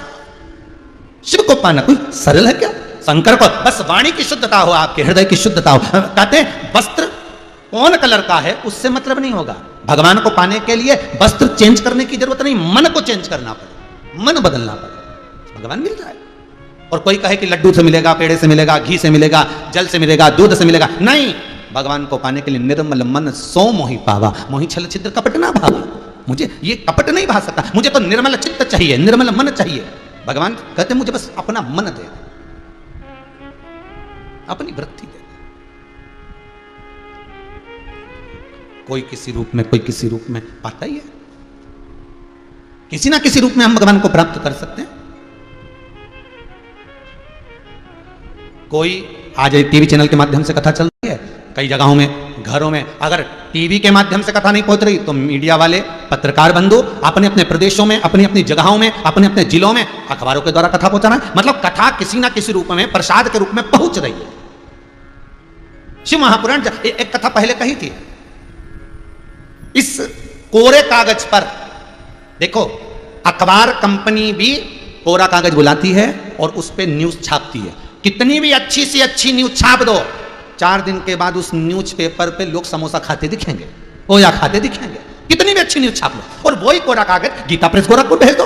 शिव को पाना कोई सरल है क्या? शंकर को बस वाणी की शुद्धता हो, आपके हृदय की शुद्धता हो। कहते हैं वस्त्र कौन कलर का है उससे मतलब नहीं होगा। भगवान को पाने के लिए वस्त्र चेंज करने की जरूरत नहीं, मन को चेंज करना पड़े, मन बदलना पड़े, भगवान मिल जाए। और कोई कहे कि लड्डू से मिलेगा, पेड़े से मिलेगा, घी से मिलेगा, जल से मिलेगा, दूध से मिलेगा, नहीं। भगवान को पाने के लिए निर्मल मन सो मोहि पावा, मोहि छल छिद्र कपट ना भावा। मुझे ये कपट नहीं भा सकता, मुझे तो निर्मल चित्त चाहिए, निर्मल मन चाहिए। भगवान कहते मुझे बस अपना मन दे, अपनी वृत्ति दे। कोई किसी रूप में, कोई किसी रूप में पाता ही है। किसी ना किसी रूप में हम भगवान को प्राप्त कर सकते हैं। कोई आज टीवी चैनल के माध्यम से कथा चल रही है, कई जगहों में, घरों में। अगर टीवी के माध्यम से कथा नहीं पहुंच रही तो मीडिया वाले, पत्रकार बंधु अपने अपने प्रदेशों में, अपनी अपनी जगहों में, अपने अपने जिलों में अखबारों के द्वारा कथा पहुंचाना। मतलब कथा किसी ना किसी रूप में, प्रसाद के रूप में पहुंच रही है। शिव महापुराण एक कथा पहले कही थी। इस कोरे कागज पर देखो, अखबार कंपनी भी कोरा कागज बुलाती है और उस पर न्यूज छापती है। कितनी भी अच्छी से अच्छी न्यूज छाप दो, 4 दिन के बाद उस न्यूज पेपर पे लोग समोसा खाते दिखेंगे, पोया खाते दिखेंगे। कितनी भी अच्छी न्यूज छाप लो, और वही कोरा कागज गीता प्रेस गोरखपुर भेज दो,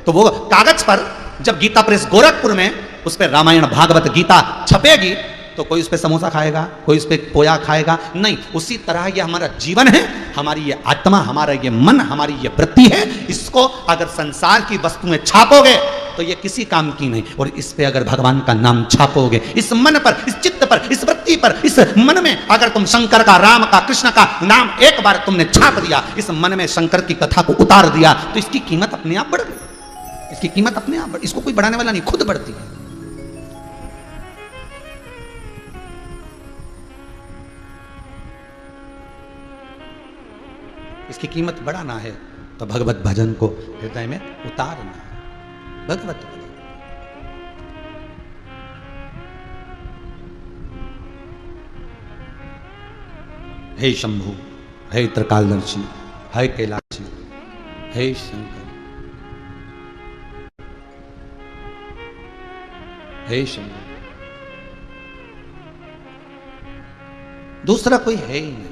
तो वो कागज पर जब गीता प्रेस गोरखपुर में उस पर रामायण, भागवत, गीता छपेगी तो कोई उस पर समोसा खाएगा, कोई उस पर पोया खाएगा? नहीं। उसी तरह ये हमारा जीवन है, हमारी ये आत्मा, हमारा ये मन, हमारी ये वृत्ति है। इसको अगर संसार की वस्तुएं छापोगे तो ये किसी काम की नहीं, और इस पे अगर भगवान का नाम छापोगे, इस मन पर, इस चित्त पर, इस वृत्ति पर, इस मन में अगर तुम शंकर का, राम का, कृष्ण का नाम एक बार तुमने छाप दिया, इस मन में शंकर की कथा को उतार दिया, तो इसकी कीमत अपने आप बढ़ गई। इसकी कीमत अपने आप, इसको कोई बढ़ाने वाला नहीं, खुद बढ़ती है। इसकी कीमत बढ़ाना है तो भगवत भजन को हृदय में उतारना है। भगवत भजन, हे शंभु, हे त्रिकालदर्शी, हे कैलाशी, हे शंकर, हे शंभु, दूसरा कोई है ही नहीं।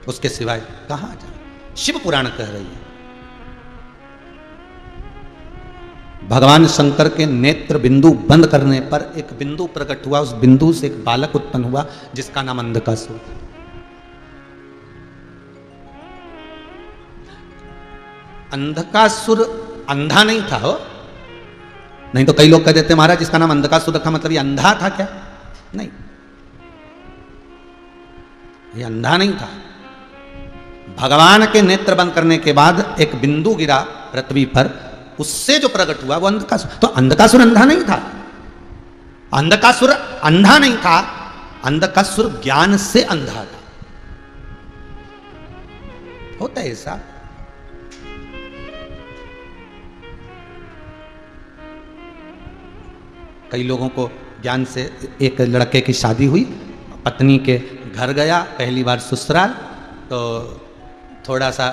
उसके सिवाय कहां जाए। शिव पुराण कह रही है, भगवान शंकर के नेत्र बिंदु बंद करने पर एक बिंदु प्रकट हुआ, उस बिंदु से एक बालक उत्पन्न हुआ जिसका नाम अंधकासुर। अंधकासुर अंधा नहीं था हो, नहीं तो कई लोग कह देते महाराज इसका नाम अंधकासुर रखा मतलब ये अंधा था क्या? नहीं, ये अंधा नहीं था। भगवान के नेत्र बंद करने के बाद एक बिंदु गिरा पृथ्वी पर, उससे जो प्रकट हुआ वो अंधकासुर। तो अंधकासुर अंधा नहीं था, अंधकासुर अंधा नहीं था, अंधकासुर ज्ञान से अंधा था। होता है ऐसा। कई लोगों को ज्ञान से, एक लड़के की शादी हुई, पत्नी के घर गया पहली बार ससुराल, तो थोड़ा सा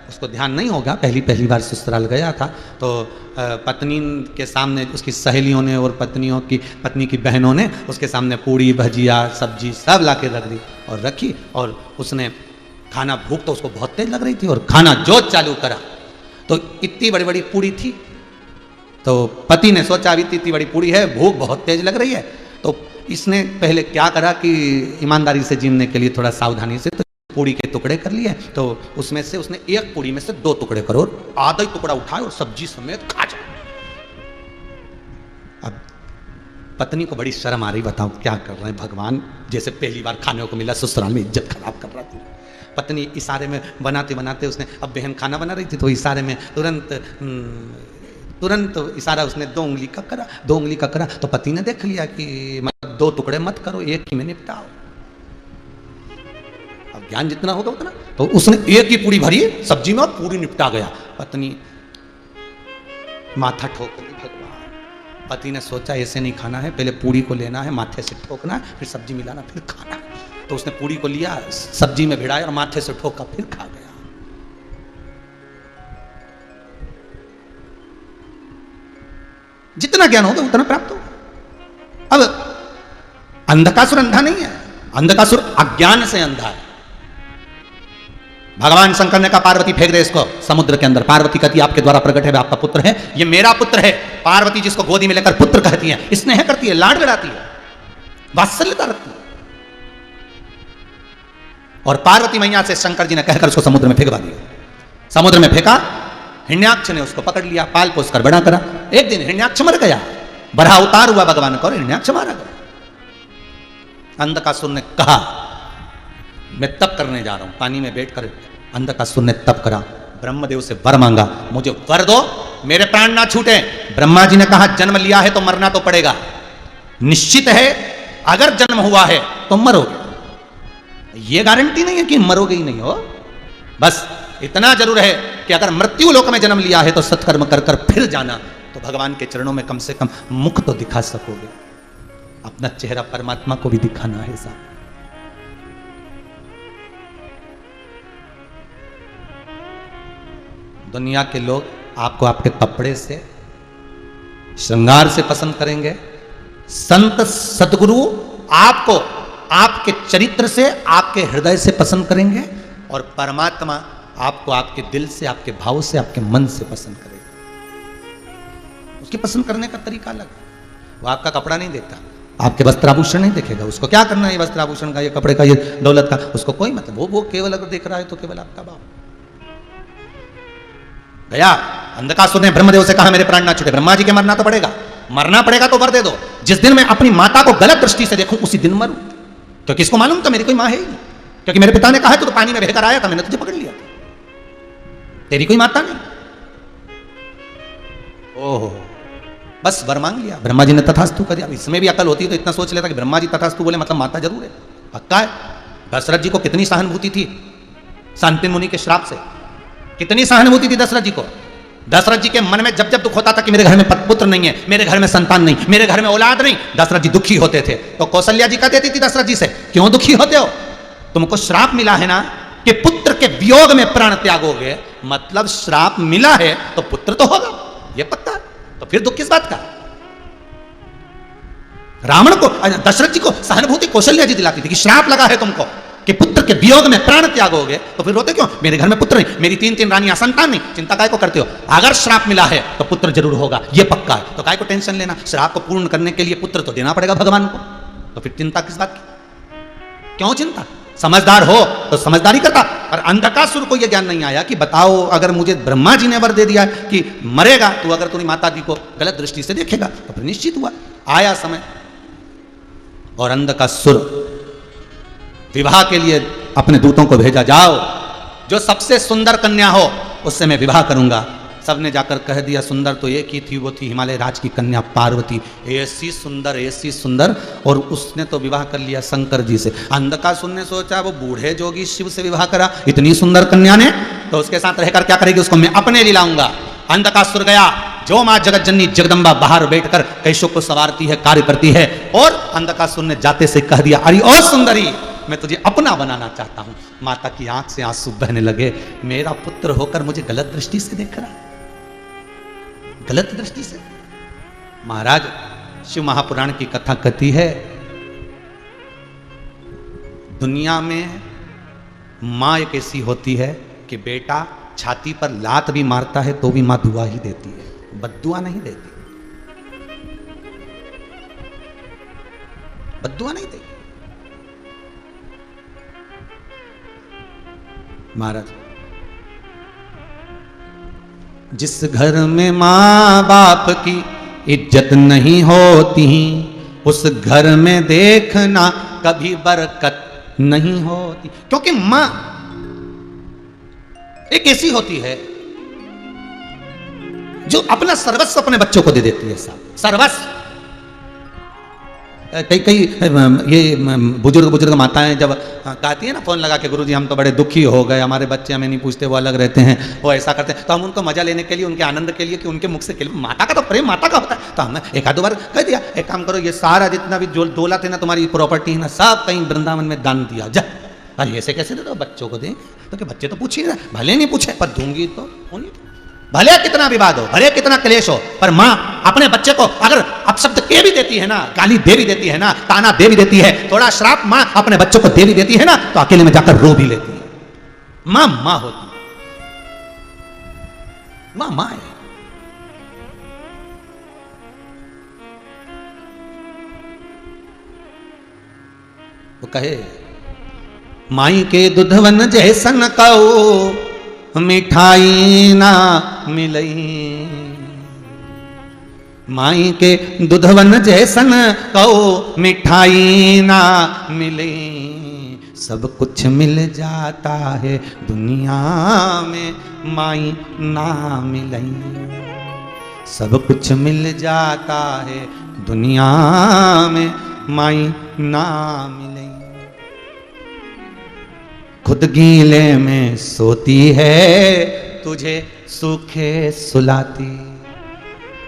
उसको ध्यान नहीं होगा, पहली बार ससुराल गया था, तो पत्नी के सामने उसकी सहेलियों ने और पत्नी की बहनों ने उसके सामने पूड़ी भजिया सब्जी सब ला के रख दी और रखी, और उसने खाना, भूख तो उसको बहुत तेज लग रही थी, और खाना जो चालू करा तो इतनी बड़ी बड़ी पूड़ी थी। तो पति ने सोचा अभी इतनी बड़ी पूड़ी है, भूख बहुत तेज लग रही है, तो इसने पहले क्या करा कि ईमानदारी से जीने के लिए थोड़ा सावधानी से तो पूड़ी के टुकड़े कर लिए, तो उसमें से उसने एक पूड़ी में से 2 टुकड़े करो और आधा ही टुकड़ा उठाए और सब्जी समेत खा जाए। अब पत्नी को बड़ी शर्म आ रही, बताओ क्या कर रहे हैं भगवान, जैसे पहली बार खाने को मिला ससुराल में इज्जत खराब कर रहा थी। पत्नी इशारे में बनाते बनाते उसने, अब बहन खाना बना रही थी तो इशारे में तुरंत इशारा उसने 2 उंगली का करा, 2 उंगली का करा, तो पति ने देख लिया कि मतलब 2 टुकड़े मत करो, एक ही में निपटाओ। अब ज्ञान जितना होगा उतना, तो उसने एक ही पूरी भरी सब्जी में और पूरी निपटा गया। पत्नी माथा ठोक दी, भगवान। पति ने सोचा ऐसे नहीं खाना है, पहले पूरी को लेना है, माथे से ठोकना है, फिर सब्जी मिलाना, फिर खाना। तो उसने पूरी को लिया, सब्जी में भिड़ाया और माथे से ठोका, फिर खा गया। जितना ज्ञान होगा उतना प्राप्त होगा। अब अंधकासुर अंधा नहीं है, अंधकासुर अज्ञान से अंधा है। भगवान शंकर ने कहा पार्वती फेंक दे इसको समुद्र के अंदर। पार्वती कहती आपके द्वारा प्रकट है, आपका पुत्र है, ये मेरा पुत्र है। पार्वती जिसको गोदी में लेकर पुत्र कहती है, स्नेह करती है, लाड लड़ाती है, वात्सल्यता रखती है। और पार्वती मैया से शंकर जी ने कहकर उसको समुद्र में फेंकवा दिया। समुद्र में फेंका, हिरण्याक्ष ने उसको पकड़ लिया, पाल पोस कर बड़ा करा। एक दिन हिरण्याक्ष मर गया, बड़ा अवतार हुआ भगवान का और हिरण्याक्ष मारा गया। अंधकासुर ने कहा मैं तप करने जा रहा हूं, पानी में बैठकर अंधकासुर ने तप करा, ब्रह्मदेव से वर मांगा, मुझे वर दो मेरे प्राण ना छूटे। ब्रह्मा जी ने कहा जन्म लिया है तो मरना तो पड़ेगा, निश्चित है अगर जन्म हुआ है तो मरोगे, ये गारंटी नहीं है कि मरोगे ही नहीं हो। बस इतना जरूर है कि अगर मृत्यु लोक में जन्म लिया है तो सत्कर्म कर कर फिर जाना, तो भगवान के चरणों में कम से कम मुख तो दिखा सकोगे, अपना चेहरा परमात्मा को भी दिखाना है साहब। दुनिया के लोग आपको आपके कपड़े से, श्रृंगार से पसंद करेंगे, संत सदगुरु आपको आपके चरित्र से, आपके हृदय से पसंद करेंगे, और परमात्मा आपको आपके दिल से, आपके भाव से, आपके मन से पसंद करेगा। उसकी पसंद करने का तरीका अलग है। वो आपका कपड़ा नहीं देखता, आपके वस्त्राभूषण नहीं देखेगा, उसको क्या करना है ये वस्त्राभूषण का, ये कपड़े का, ये दौलत का, उसको कोई मतलब। वो केवल अगर देख रहा है तो केवल आपका भाव। गया अंधकासुर ने ब्रह्मदेव से कहा मेरे प्राण ना छूटे। ब्रह्मा जी के मरना तो पड़ेगा, मरना पड़ेगा तो वर दे दो। जिस दिन मैं अपनी माता को गलत दृष्टि से देखूं उसी दिन मरूं, क्योंकि इसको मालूम था मेरी कोई मां है ही नहीं, क्योंकि मेरे पिता ने कहा तो पानी में बहकर आया था, मैंने तुझे पकड़ लिया था। तेरी कोई माता नहीं। ओहो, बस वर मांग लिया, ब्रह्मा जी ने तथास्तु कर दिया। इसमें भी अकल होती तो इतना सोच लेता कि ब्रह्मा जी तथास्तु बोले मतलब माता जरूर है, पक्का है। दशरथ जी को कितनी सहानुभूति थी शांति मुनि के श्राप से, कितनी सहानुभूति थी दशरथ जी को। दशरथ जी के मन में जब जब दुख होता था कि मेरे घर में पुत्र नहीं है, मेरे घर में संतान नहीं, मेरे घर में औलाद नहीं, दशरथ जी दुखी होते थे। तो कौशल्या जी का देती थी दशरथ जी से, क्यों दुखी होते हो, तुमको श्राप मिला है ना कि पुत्र के वियोग में प्राण त्यागोगे, मतलब श्राप मिला है तो पुत्र तो होगा, ये पक्का। तो फिर दुख किस बात का। रावण को, दशरथ जी को सहानुभूति कौशल्या जी दिलाती थी कि श्राप लगा है तुमको कि पुत्र के वियोग में प्राण त्यागोगे, तो फिर रोते क्यों, मेरे घर में पुत्र नहीं, मेरी 3 रानियां, संतान नहीं, चिंता काय को करते हो। अगर श्राप मिला है तो पुत्र जरूर होगा, ये पक्का है, तो काय को टेंशन लेना। श्राप को पूर्ण करने के लिए पुत्र तो देना पड़ेगा भगवान को, तो फिर चिंता किस बात की, क्यों चिंता। समझदार हो तो समझदारी करता। और अंधकासुर को यह ज्ञान नहीं आया कि बताओ अगर मुझे ब्रह्मा जी ने वर दे दिया कि मरेगा, तो अगर तूने माता जी को गलत दृष्टि से देखेगा, तो फिर निश्चित हुआ आया समय। और अंधकासुर विवाह के लिए अपने दूतों को भेजा, जाओ जो सबसे सुंदर कन्या हो उससे मैं विवाह करूंगा। सबने जाकर कह दिया, सुंदर तो एक ही थी, वो थी हिमालय राज की कन्या पार्वती, ऐसी सुंदर, और उसने तो विवाह कर लिया शंकर जी से। अंधकासुर ने सोचा वो बूढ़े जोगी शिव से विवाह करा, इतनी सुंदर कन्या ने, तो उसके साथ रहकर क्या करेगी, उसको मैं अपने लिए लाऊंगा। अंधकासुर गया, जो मां जगत जननी जगदम्बा बाहर बैठकर कैशों को संवारती है, कार्य करती है, और अंधकासुर ने जाते से कह दिया, अरे ओ सुंदरी, मैं तुझे अपना बनाना चाहता हूं। माता की आंख से आंसू बहने लगे, मेरा पुत्र होकर मुझे गलत दृष्टि से देख रहा, गलत दृष्टि से। महाराज शिव महापुराण की कथा कहती है, दुनिया में मां एक ऐसी होती है कि बेटा छाती पर लात भी मारता है तो भी मां दुआ ही देती है, बद्दुआ नहीं देती, बद्दुआ नहीं देती। महाराज जिस घर में मां बाप की इज्जत नहीं होती, उस घर में देखना कभी बरकत नहीं होती। क्योंकि मां एक ऐसी होती है जो अपना सर्वस्व अपने बच्चों को दे देती है, सर्वस्व। कई ये बुजुर्ग माताएं जब कहती है ना, फोन लगा के, गुरुजी हम तो बड़े दुखी हो गए, हमारे बच्चे हमें नहीं पूछते, वो अलग रहते हैं, वो ऐसा करते हैं, तो हम उनको मजा लेने के लिए, उनके आनंद के लिए, कि उनके मुख से माता का तो प्रेम माता का होता है, तो हमने एक आध बार कह दिया, एक काम करो, ये सारा जितना भी जो दौलत है ना, तुम्हारी प्रॉपर्टी है ना, सब कहीं वृंदावन में दान दिया जा। अरे ऐसे कैसे दे दो, बच्चों को दें, तो क्या बच्चे तो पूछ ही ना, भले नहीं पूछे पर दूंगी तो होनी, भले कितना विवाद हो, भले कितना क्लेश हो, पर मां अपने बच्चे को अगर अपशब्द के भी देती है ना, गाली दे भी देती है ना, ताना दे भी देती है, थोड़ा श्राप मां अपने बच्चों को दे भी देती है ना, तो अकेले में जाकर रो भी लेती है। मां मां होती है, मां मां है। वो कहे, माई के दुधवन जैसन कहो मिठाई ना मिलई, माई के दुधवन जैसन कहो मिठाई ना मिले, सब कुछ मिल जाता है दुनिया में माई ना मिलई, सब कुछ मिल जाता है दुनिया में माई ना मिलई। खुद गीले में सोती है तुझे सूखे सुलाती,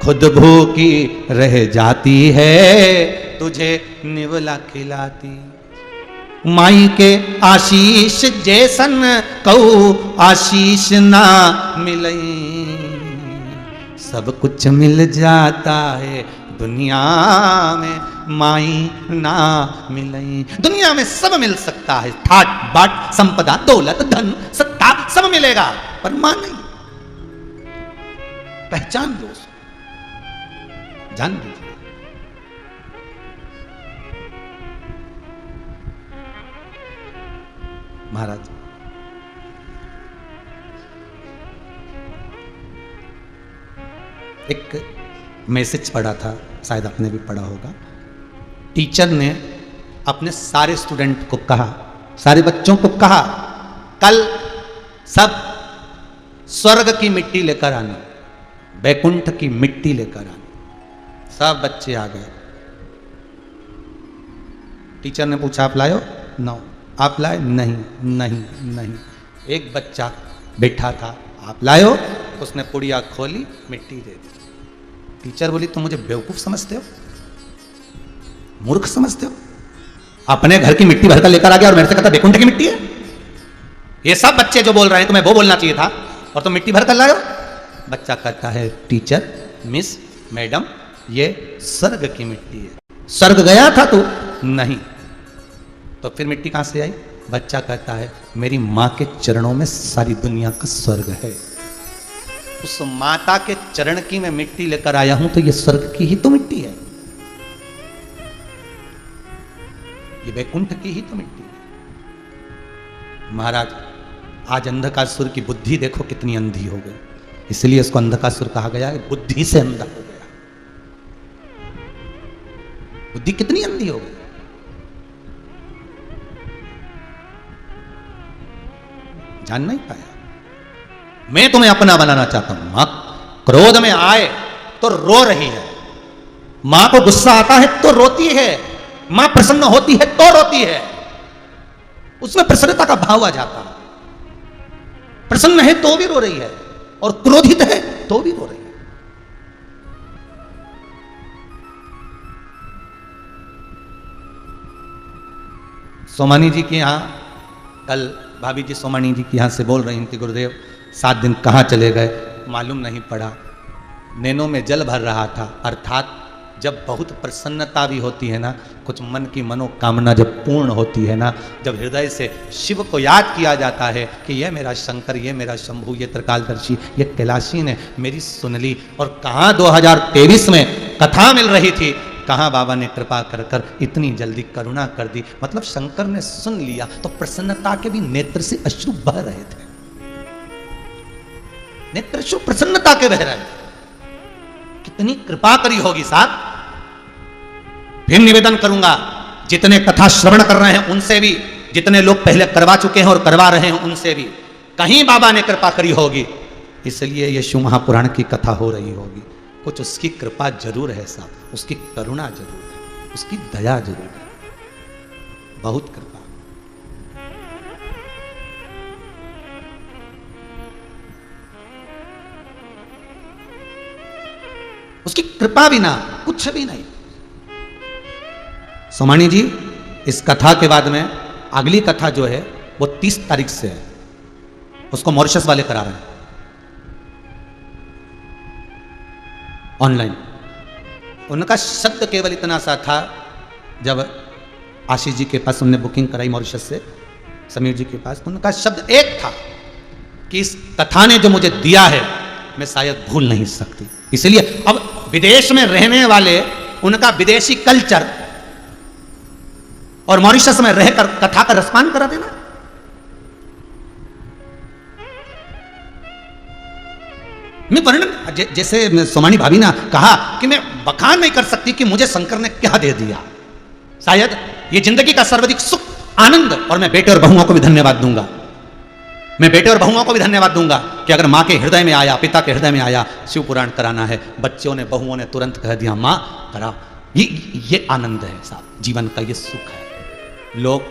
खुद भूखी रह जाती है तुझे निवला खिलाती, माई के आशीष जैसन कहू आशीष ना मिलई, सब कुछ मिल जाता है दुनिया में माई ना मिलई। दुनिया में सब मिल सकता है, ठाट बाट संपदा दौलत धन सत्ता सब मिलेगा, पर मां नहीं। पहचान लो, जान लीजिए। महाराज एक मैसेज पढ़ा था, शायद आपने भी पढ़ा होगा। टीचर ने अपने सारे स्टूडेंट को कहा, सारे बच्चों को कहा, कल सब स्वर्ग की मिट्टी लेकर आनी, बैकुंठ की मिट्टी लेकर आनी। सब बच्चे आ गए। टीचर ने पूछा आप लाए हो? नो। आप लाए? नहीं नहीं नहीं। एक बच्चा बैठा था, आप लाए हो? उसने पुड़िया खोली, मिट्टी दे दी। टीचर बोली तुम मुझे बेवकूफ समझते हो, मूर्ख समझते हो? अपने घर की मिट्टी भरकर लेकर आ गया और मेरे से कहता बैकुंठ की मिट्टी है। ये सब बच्चे जो बोल रहे हैं तुम्हें वो बोलना चाहिए था, और तुम मिट्टी भरकर लाए हो। बच्चा कहता है टीचर, मिस, मैडम, ये स्वर्ग की मिट्टी है। स्वर्ग गया था तू? नहीं। तो फिर मिट्टी कहां से आई? बच्चा कहता है मेरी मां के चरणों में सारी दुनिया का स्वर्ग है। उस माता के चरण की मैं मिट्टी लेकर आया हूं, तो ये स्वर्ग की ही तो मिट्टी है, ये वैकुंठ की ही तो मिट्टी है। महाराज, आज अंधकासुर की बुद्धि देखो कितनी अंधी हो गई, इसलिए इसको अंधकासुर कहा गया है, बुद्धि से अंधा हो गया। बुद्धि कितनी अंधी हो गई, जान नहीं पाया। मैं तुम्हें अपना बनाना चाहता हूं। मां क्रोध में आए तो रो रही है, मां को गुस्सा आता है तो रोती है, मां प्रसन्न होती है तो रोती है, उसमें प्रसन्नता का भाव आ जाता है। प्रसन्न है तो भी रो रही है, और क्रोधित है तो भी रो रही है। सोमानी जी के यहां कल भाभी जी सोमानी जी के यहां से बोल रही थी, गुरुदेव 7 दिन कहां चले गए मालूम नहीं पड़ा। नैनों में जल भर रहा था, अर्थात जब बहुत प्रसन्नता भी होती है ना, कुछ मन की मनोकामना जब पूर्ण होती है ना, जब हृदय से शिव को याद किया जाता है कि ये मेरा शंकर, ये मेरा शंभु, ये त्रिकालदर्शी, ये कैलाशी ने मेरी सुन ली। और कहाँ 2023 में कथा मिल रही थी, कहाँ बाबा ने कृपा कर कर इतनी जल्दी करुणा कर दी। मतलब शंकर ने सुन लिया तो प्रसन्नता के भी नेत्र से अश्रु बह रहे थे, नेत्र अश्रु प्रसन्नता के बह रहे थे। कितनी कृपा करी होगी साहब। फिर निवेदन करूंगा, जितने कथा श्रवण कर रहे हैं उनसे भी, जितने लोग पहले करवा चुके हैं और करवा रहे हैं उनसे भी, कहीं बाबा ने कृपा करी होगी, इसलिए ये शिव महापुराण की कथा हो रही होगी। कुछ उसकी कृपा जरूर है साहब, उसकी करुणा जरूर है, उसकी दया जरूर है, बहुत कृपा। उसकी कृपा बिना कुछ भी नहीं। सोमानी जी, इस कथा के बाद में अगली कथा जो है वो 30 तारीख से है, उसको मॉरिशस वाले करा रहे हैं ऑनलाइन। उनका शब्द केवल इतना सा था, जब आशीष जी के पास उनने बुकिंग कराई मॉरिशस से, समीर जी के पास, उनका शब्द एक था कि इस कथा ने जो मुझे दिया है मैं शायद भूल नहीं सकती। इसलिए अब विदेश में रहने वाले, उनका विदेशी कल्चर और मॉरिशस में रहकर कथा का रसपान करा देना। मैं वर्णन, जैसे सोमानी भाभी ने कहा कि मैं बखान नहीं कर सकती कि मुझे शंकर ने क्या दे दिया। शायद ये जिंदगी का सर्वाधिक सुख, आनंद, और मैं बेटे और बहुओं को भी धन्यवाद दूंगा। मैं बेटे और बहुओं को भी धन्यवाद दूंगा कि अगर माँ के हृदय में आया, पिता के हृदय में आया, शिव पुराण कराना है, बच्चों ने, बहुओं ने तुरंत कह दिया माँ करा। ये आनंद है साहब, जीवन का ये सुख है। लोग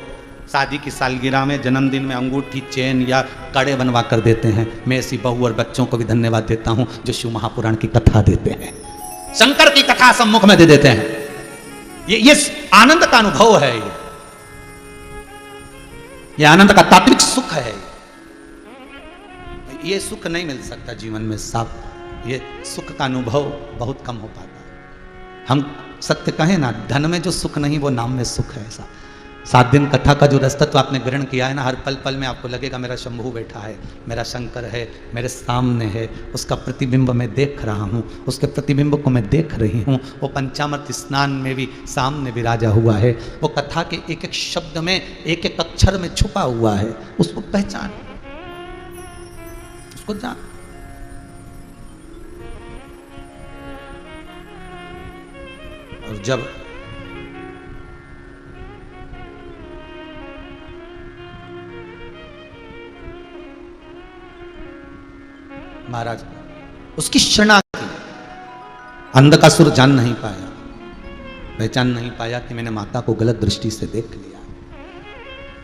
शादी की सालगिरह में, जन्मदिन में अंगूठी, चेन या कड़े बनवा कर देते हैं। मैं ऐसी बहू और बच्चों को भी धन्यवाद देता हूं जो शिव महापुराण की कथा देते हैं, शंकर की कथा सम्मुख में दे देते हैं। ये आनंद का अनुभव है, ये आनंद का तात्विक सुख है। ये सुख नहीं मिल सकता जीवन में साहब, ये सुख का अनुभव बहुत कम हो पाता। हम सत्य कहें ना, धन में जो सुख नहीं वो नाम में सुख है साहब। 7 दिन कथा का जो रसतत्व आपने ग्रहण किया है ना, हर पल पल में आपको लगेगा मेरा शंभू बैठा है, मेरा शंकर है, मेरे सामने है, उसका प्रतिबिंब मैं देख रहा हूँ, उसके प्रतिबिंब को मैं देख रही हूँ। वो पंचामृत स्नान में भी सामने विराजा हुआ है, वो कथा के एक एक शब्द में, एक एक अक्षर में छुपा हुआ है। उसको पहचान, उसको जान। और जब महाराज उसकी शरणागति। अंधकासुर जान नहीं पाया, पहचान नहीं पाया कि मैंने माता को गलत दृष्टि से देख लिया।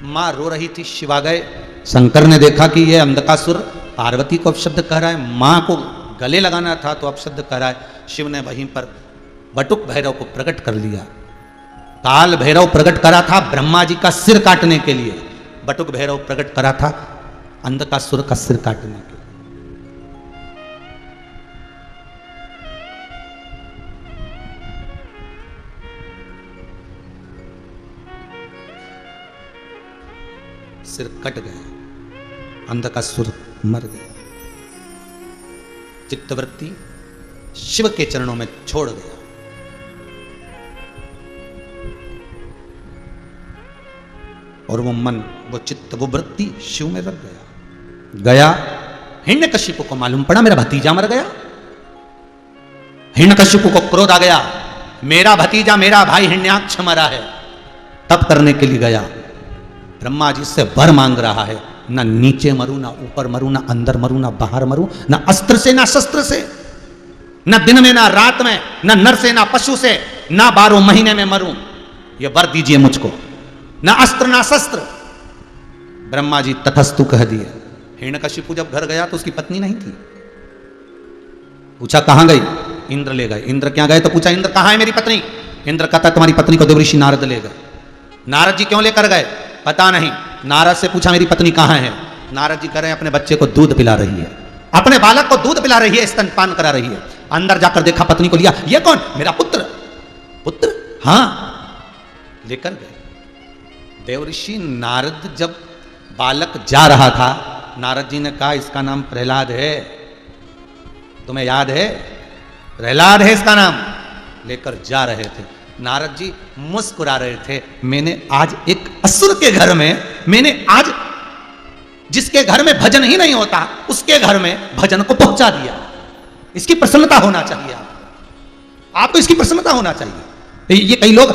मां रो रही थी, शिव आ गए। शंकर ने देखा कि यह अंधकासुर पार्वती को अपशब्द कह रहा है, मां को गले लगाना था तो अपशब्द कह रहा है। शिव ने वहीं पर बटुक भैरव को प्रकट कर लिया। काल भैरव प्रकट करा था ब्रह्मा जी का सिर काटने के लिए, बटुक भैरव प्रकट करा था अंधकासुर का सिर काटने के लिए। सिर कट गया, अंधकासुर मर गया। चित्तवृत्ति शिव के चरणों में छोड़ गया। और वो मन, वो चित्त, वो वृत्ति शिव में रख गया। हिरण्यकशिपु को मालूम पड़ा मेरा भतीजा मर गया। हिरण्यकशिपु को क्रोध आ गया, मेरा भतीजा, मेरा भाई हिरण्याक्ष मरा है। तप करने के लिए गया, ब्रह्मा जी से वर मांग रहा है, ना नीचे मरूं, ना ऊपर मरूं, ना अंदर मरूं, ना बाहर मरूं, ना अस्त्र से ना शस्त्र से, ना दिन में ना रात में, ना नर से ना पशु से, ना 12 महीने में मरूं, ये वर दीजिए मुझको, ना अस्त्र ना शस्त्र। ब्रह्मा जी तथस्तु कह दिए। हिरण्यकशिपु जब घर गया तो उसकी पत्नी नहीं थी। पूछा कहां गई? इंद्र ले गए। इंद्र क्या गए? तो पूछा इंद्र कहां है मेरी पत्नी? इंद्र कहता तुम्हारी पत्नी को देवऋषि नारद ले गए। नारद जी क्यों लेकर गए? पता नहीं। नारद से पूछा मेरी पत्नी कहां है? नारद जी कह रहे हैं अपने बच्चे को दूध पिला रही है, अपने बालक को दूध पिला रही है, स्तनपान करा रही है। अंदर जाकर देखा, पत्नी को लिया। ये कौन? मेरा पुत्र। पुत्र? हाँ, लेकर गए। देवऋषि नारद जब बालक जा रहा था, नारद जी ने कहा इसका नाम प्रहलाद है, तुम्हें याद है? प्रहलाद है इसका नाम। लेकर जा रहे थे, नारद जी मुस्कुरा रहे थे, मैंने आज एक असुर के घर में, मैंने आज जिसके घर में भजन ही नहीं होता उसके घर में भजन को पहुंचा दिया। इसकी प्रसन्नता होना चाहिए, आपको इसकी प्रसन्नता होना चाहिए। ये कई लोग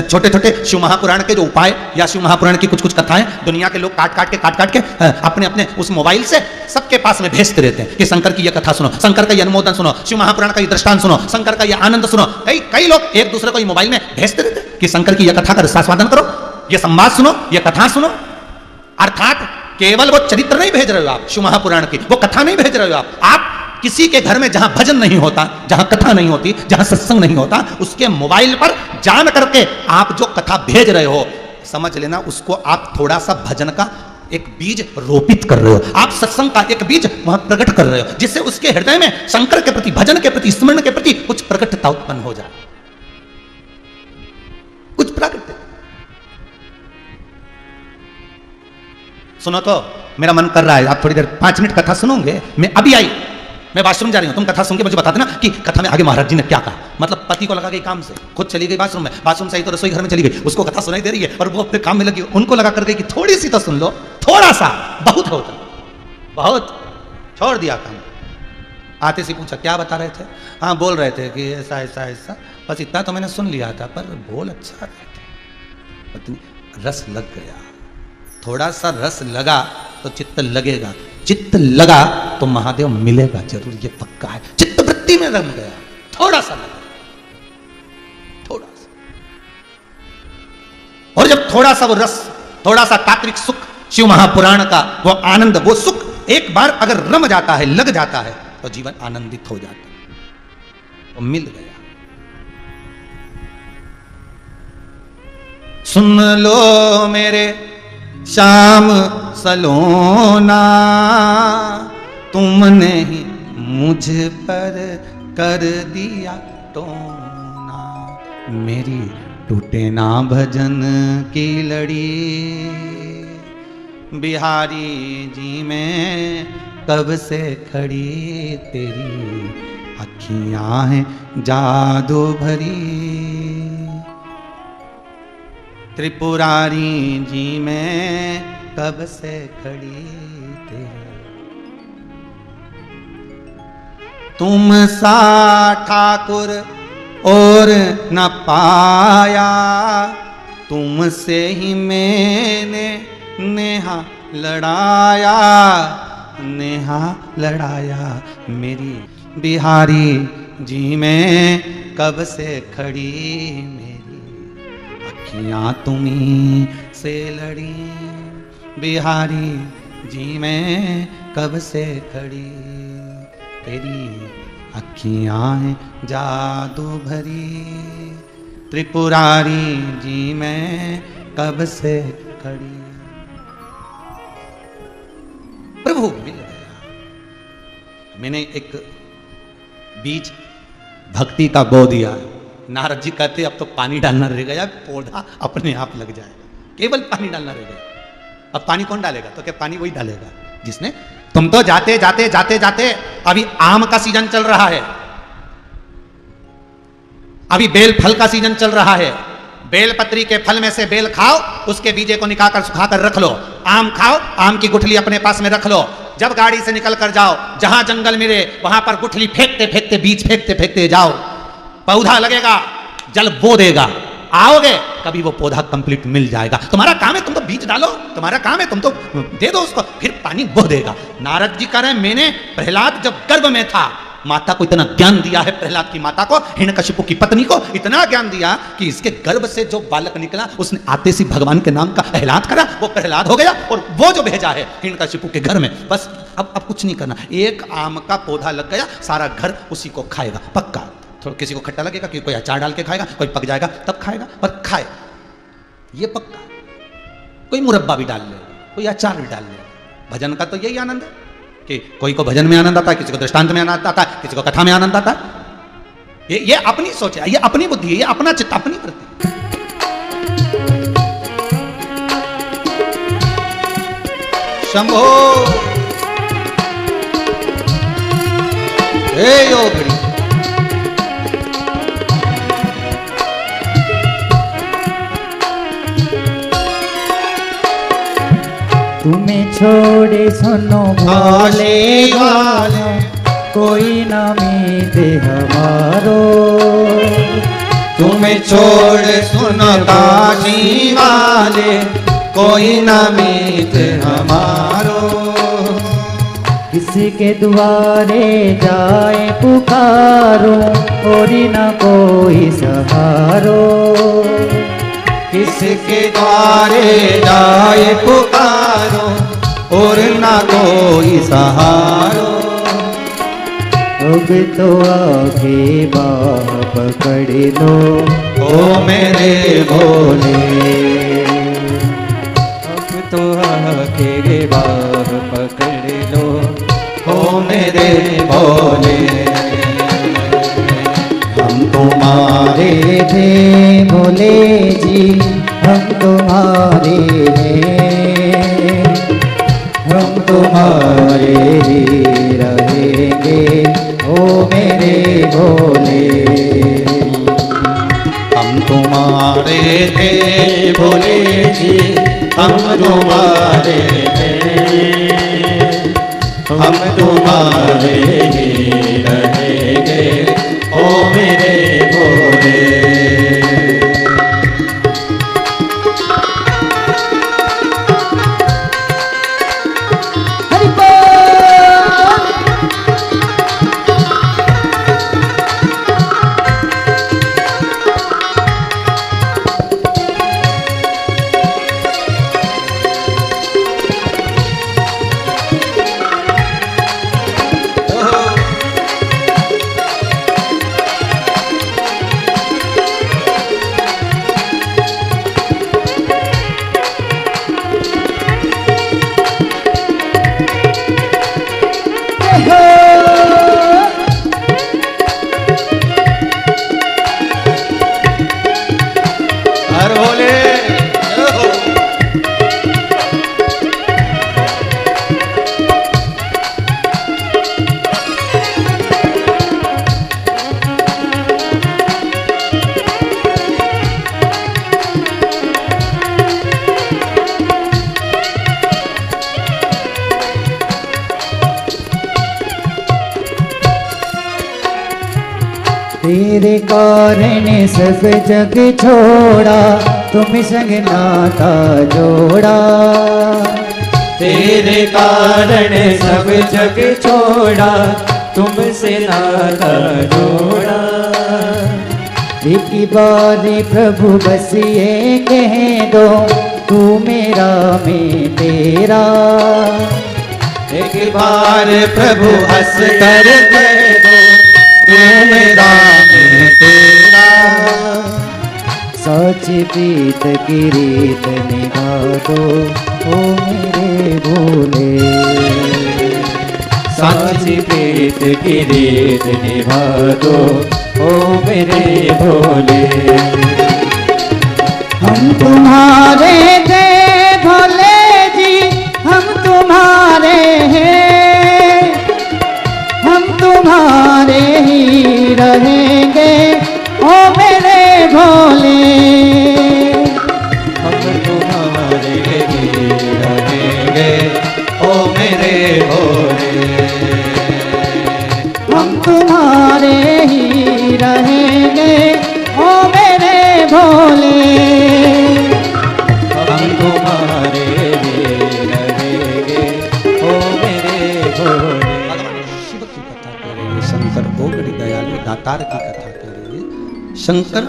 छोटे छोटे शिव महापुराण के जो उपाय या शिव महापुराण की कुछ कुछ कथाएं दुनिया के लोग काट काट के अपने अपने उस मोबाइल से सबके पास में भेजते रहते हैं कि शंकर की ये कथा सुनो, शंकर का ये अनुमोदन सुनो, शिव महापुराण का ये दृष्टांत सुनो, शंकर का ये आनंद सुनो। कई लोग एक दूसरे को ये मोबाइल में भेजते रहते हैं कि शंकर की यह कथा का रसास्वादन करो, ये संवाद सुनो, ये कथा सुनो। अर्थात केवल वो चरित्र नहीं भेज रहे हो आप, शिव महापुराण की वो कथा नहीं भेज रहे हो आप किसी के घर में जहां भजन नहीं होता, जहां कथा नहीं होती, जहां सत्संग नहीं होता, उसके मोबाइल पर जान करके आप जो कथा भेज रहे हो, समझ लेना उसको आप थोड़ा सा भजन का एक बीज रोपित कर रहे हो, आप सत्संग का एक बीज वहां प्रकट कर रहे हो, जिससे उसके हृदय में शंकर के प्रति, भजन के प्रति, स्मरण के प्रति कुछ प्रकटता उत्पन्न हो जाए, कुछ प्रकट। सुनो तो मेरा मन कर रहा है, आप थोड़ी देर 5 मिनट कथा सुनोगे। मैं अभी आई, मैं वॉशरूम जा रही हूं, तुम कथा सुन के मुझे बता देना कि कथा में आगे महाराज जी ने क्या कहा। मतलब पति को लगा गई काम से, खुद चली गई वॉशरूम में, वॉशरूम से आई तो रसोई घर में चली गई, उसको कथा सुनाई दे रही है और वो अपने काम में लगी, उनको लगा कर गई कि थोड़ी सी तो सुन लो, थोड़ा सा, बहुत होता, बहुत छोड़ दिया काम। आते से पूछा क्या बता रहे थे? हाँ बोल रहे थे कि ऐसा ऐसा ऐसा, बस इतना तो मैंने सुन लिया था, पर बोल अच्छा रहे थे। पत्नी, रस लग गया, थोड़ा सा रस लगा तो चित्त लगेगा, चित्त लगा तो महादेव मिलेगा जरूर, ये पक्का है। चित्त वृत्ति में रम गया, थोड़ा सा लगा, थोड़ा सा। और जब थोड़ा सा वो रस, थोड़ा सा तात्विक सुख, शिव महापुराण का वो आनंद, वो सुख एक बार अगर रम जाता है, लग जाता है, तो जीवन आनंदित हो जाता है, वो मिल गया। सुन लो मेरे श्याम सलोना, तुमने ही मुझ पर कर दिया टोना, मेरी टूटे ना भजन की लड़ी, बिहारी जी में कब से खड़ी, तेरी अखियां हैं जादू भरी, त्रिपुरारी जी में कब से खड़ी तेरे, तुम सा ठाकुर और न पाया, तुमसे ही मैंने नेहा लड़ाया, नेहा लड़ाया मेरी बिहारी जी में कब से खड़ी मेरी अखियां तुम्ही से लड़ी बिहारी जी में कब से खड़ी तेरी अखियां हैं जादू भरी त्रिपुरारी जी में कब से खड़ी। प्रभु मिल गया। मैंने एक बीज भक्ति का बो दिया। नारद जी कहते अब तो पानी डालना रह गया, पौधा अपने आप लग जाएगा, केवल पानी डालना रह गया। अब पानी कौन डालेगा? तो क्या पानी वही डालेगा जिसने। तुम तो जाते जाते जाते जाते, अभी आम का सीजन चल रहा है, अभी बेल फल का सीजन चल रहा है। बेल पत्री के फल में से बेल खाओ, उसके बीजे को निकाल सुखाकर रख लो। आम खाओ, आम की गुठली अपने पास में रख लो। जब गाड़ी से निकल कर जाओ, जहां जंगल मिले वहां पर गुठली फेंकते फेंकते, बीज फेंकते फेंकते जाओ। पौधा लगेगा, जल बो देगा, आओगे कभी वो पौधा कंप्लीट मिल जाएगा। तुम्हारा काम है तुम तो बीज डालो, तुम्हारा काम है तुम तो दे दो उसको, फिर पानी बो देगा। नारद जी कह रहे हैं मैंने प्रहलाद जब गर्भ में था, माता को इतना ज्ञान दिया है, प्रहलाद की माता को, हिरण्यकशिपु की पत्नी को इतना ज्ञान दिया कि इसके गर्भ से जो बालक निकला उसने आते सी भगवान के नाम का एहलाद करा, वो प्रहलाद हो गया। और वो जो भेजा है हिरण्यकशिपु के घर में, बस अब कुछ नहीं करना। एक आम का पौधा लग गया, सारा घर उसी को खाएगा पक्का। थोड़ा किसी को खट्टा लगेगा कि कोई अचार डाल के खाएगा, कोई पक जाएगा तब खाएगा, पर खाए ये पक्का। कोई मुरब्बा भी डाल ले, कोई अचार भी डाल ले। भजन का तो यही आनंद है कि कोई को भजन में आनंद आता है, किसी को दृष्टांत में आनंद आता है, किसी को कथा में आनंद आता है। ये अपनी सोच है, ये अपनी बुद्धि है, ये अपना चित्त, अपनी वृत्ति। शंभो हे योगिनी। तुम्हें छोड़े सुनो भोले वाले, कोई न मीते हमारो। तुम्हें छोड़े सुनो काशी वाले, कोई न मीते हमारो। किसके द्वारे जाए पुकारो, और न कोई सहारो। किसके द्वारे जाए पुकारो, और ना कोई सहारो। अब तो आगे बाह पकड़ लो, ओ मेरे भोले। अब तो आगे बाह पकड़ लो, ओ मेरे भोले। हम तुम्हारे थे भोले जी, हम तुम्हारे हैं, हम तुम्हारे ही रहेंगे ओ मेरे भोले। हम तुम्हारे थे भोले जी, हम तुम्हारे हैं, हम तुम्हारे ही रहेंगे ओ मेरे भोले। तेरे कारण सब जग छोड़ा, तुम संग नाता जोड़ा। तेरे कारण सब जग छोड़ा, तुमसे नाता जोड़ा। एक बारी प्रभु बस ये कह दो, तू मेरा मैं तेरा। एक बार प्रभु हंस कर कह दो, तू मेरा मैं तेरा। साची प्रीत की रीत निभा दो, ओ मेरे भोले। साची प्रीत की रीत निभा दो, ओ मेरे भोले। हम तुम्हारे थे भोले जी, हम तुम्हारे हैं, हम तुम्हारे ही रहेंगे, ओ मेरे भोले। हम तुम्हारे ही रहेंगे, ओ मेरे भोले। हम तुम्हारे ही रहेंगे, ओ मेरे भोले। हम तुम्हारे ही रहेंगे, ओ मेरे भोले। शिव की कथा कह रही है, शंकर ओगड़ी दयालु दातार की कथा कह रही है। शंकर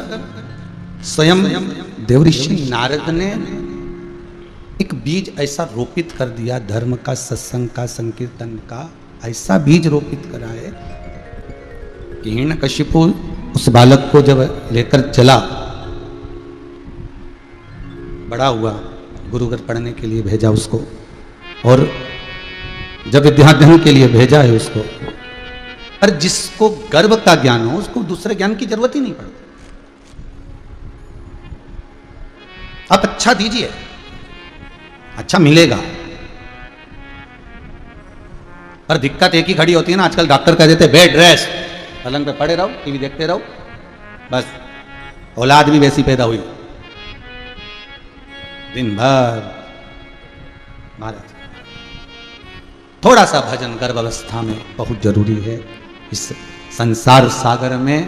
स्वयं देवऋषि नारद ने एक बीज ऐसा रोपित कर दिया, धर्म का, सत्संग का, संकीर्तन का ऐसा बीज रोपित करा है कि हिरण्यकशिपु उस बालक को जब लेकर चला, बड़ा हुआ, गुरुकुल पढ़ने के लिए भेजा उसको, और जब विद्याध्ययन के लिए भेजा है उसको, पर जिसको गर्व का ज्ञान हो उसको दूसरे ज्ञान की जरूरत ही नहीं पड़ती। आप अच्छा दीजिए, अच्छा मिलेगा। पर दिक्कत एक ही खड़ी होती है ना, आजकल डॉक्टर कह देते बेड रेस्ट, पलंग पे पड़े रहो, टीवी देखते रहो, बस औलाद भी वैसी पैदा हुई, दिन भर। महाराज थोड़ा सा भजन गर्भावस्था में बहुत जरूरी है। इस संसार सागर में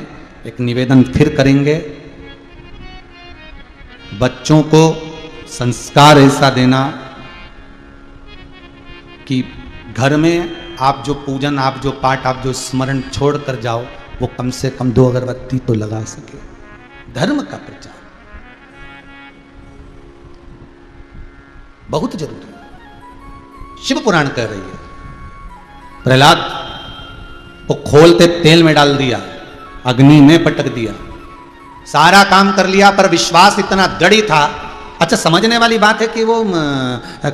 एक निवेदन फिर करेंगे, बच्चों को संस्कार ऐसा देना कि घर में आप जो पूजन, आप जो पाठ, आप जो स्मरण छोड़ कर जाओ, वो कम से कम 2 अगरबत्ती तो लगा सके। धर्म का प्रचार बहुत जरूरी है। शिव पुराण कह रही है, प्रहलाद को खोलते तेल में डाल दिया, अग्नि में पटक दिया, सारा काम कर लिया, पर विश्वास इतना दृढ़ था। अच्छा, समझने वाली बात है कि वो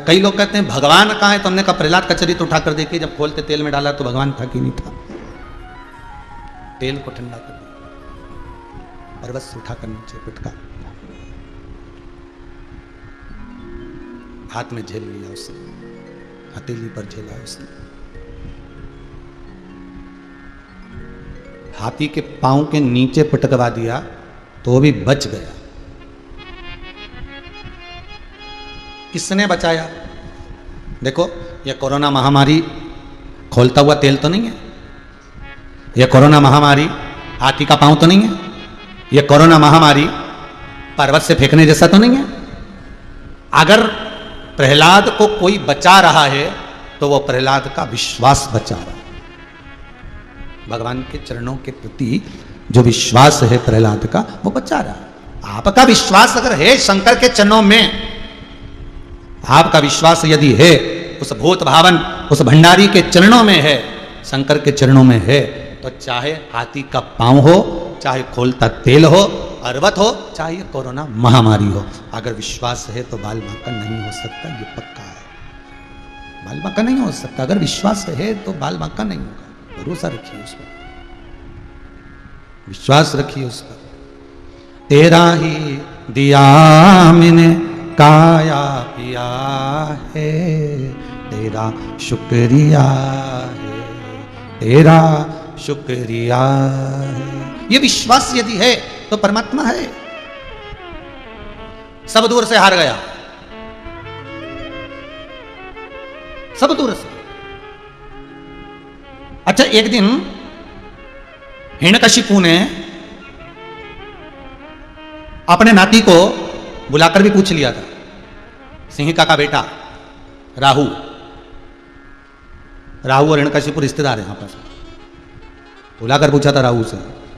कई लोग कहते हैं भगवान कहाँ है, तो हमने कहा प्रहलाद का चरित्र उठाकर देखिए, जब खोलते तेल में डाला तो भगवान था कि नहीं था। तेल को ठंडा कर दिया, पर्वत से उठाकर नीचे पटका, हाथ में झेल लिया उसने, हथेली पर झेला उसने, हाथी के पांव के नीचे पटकवा दिया तो भी बच गया। किसने बचाया? देखो, यह कोरोना महामारी खोलता हुआ तेल तो नहीं है, यह कोरोना महामारी हाथी का पांव तो नहीं है, यह कोरोना महामारी पर्वत से फेंकने जैसा तो नहीं है। अगर प्रहलाद को कोई बचा रहा है तो वो प्रहलाद का विश्वास बचा रहा है। भगवान के चरणों के प्रति जो विश्वास है प्रहलाद का, वो बचा रहा है। आपका विश्वास अगर है शंकर के चरणों में, आपका विश्वास यदि है उस भूत भावन, उस भंडारी के चरणों में है, शंकर के चरणों में है, तो चाहे हाथी का पांव हो, चाहे खोलता तेल हो, पर्वत हो, चाहे कोरोना महामारी हो, अगर विश्वास है तो बाल बांका नहीं हो सकता, ये पक्का है। बाल बांका नहीं हो सकता, अगर विश्वास है तो बाल बांका नहीं होगा। भरोसा रखिए उस पर, विश्वास रखिए उस पर। तेरा ही दिया मैंने काया पिया है, तेरा शुक्रिया है, तेरा शुक्रिया है। ये विश्वास यदि है तो परमात्मा है। सब दूर से हार गया, सब दूर से। अच्छा, एक दिन हिरण्यकशिपु ने अपने नाती को बुलाकर भी पूछ लिया था, सिंहिका का बेटा राहु और हिरण्यकशिपु रिश्तेदार है यहां पर। बुलाकर पूछा था राहु से,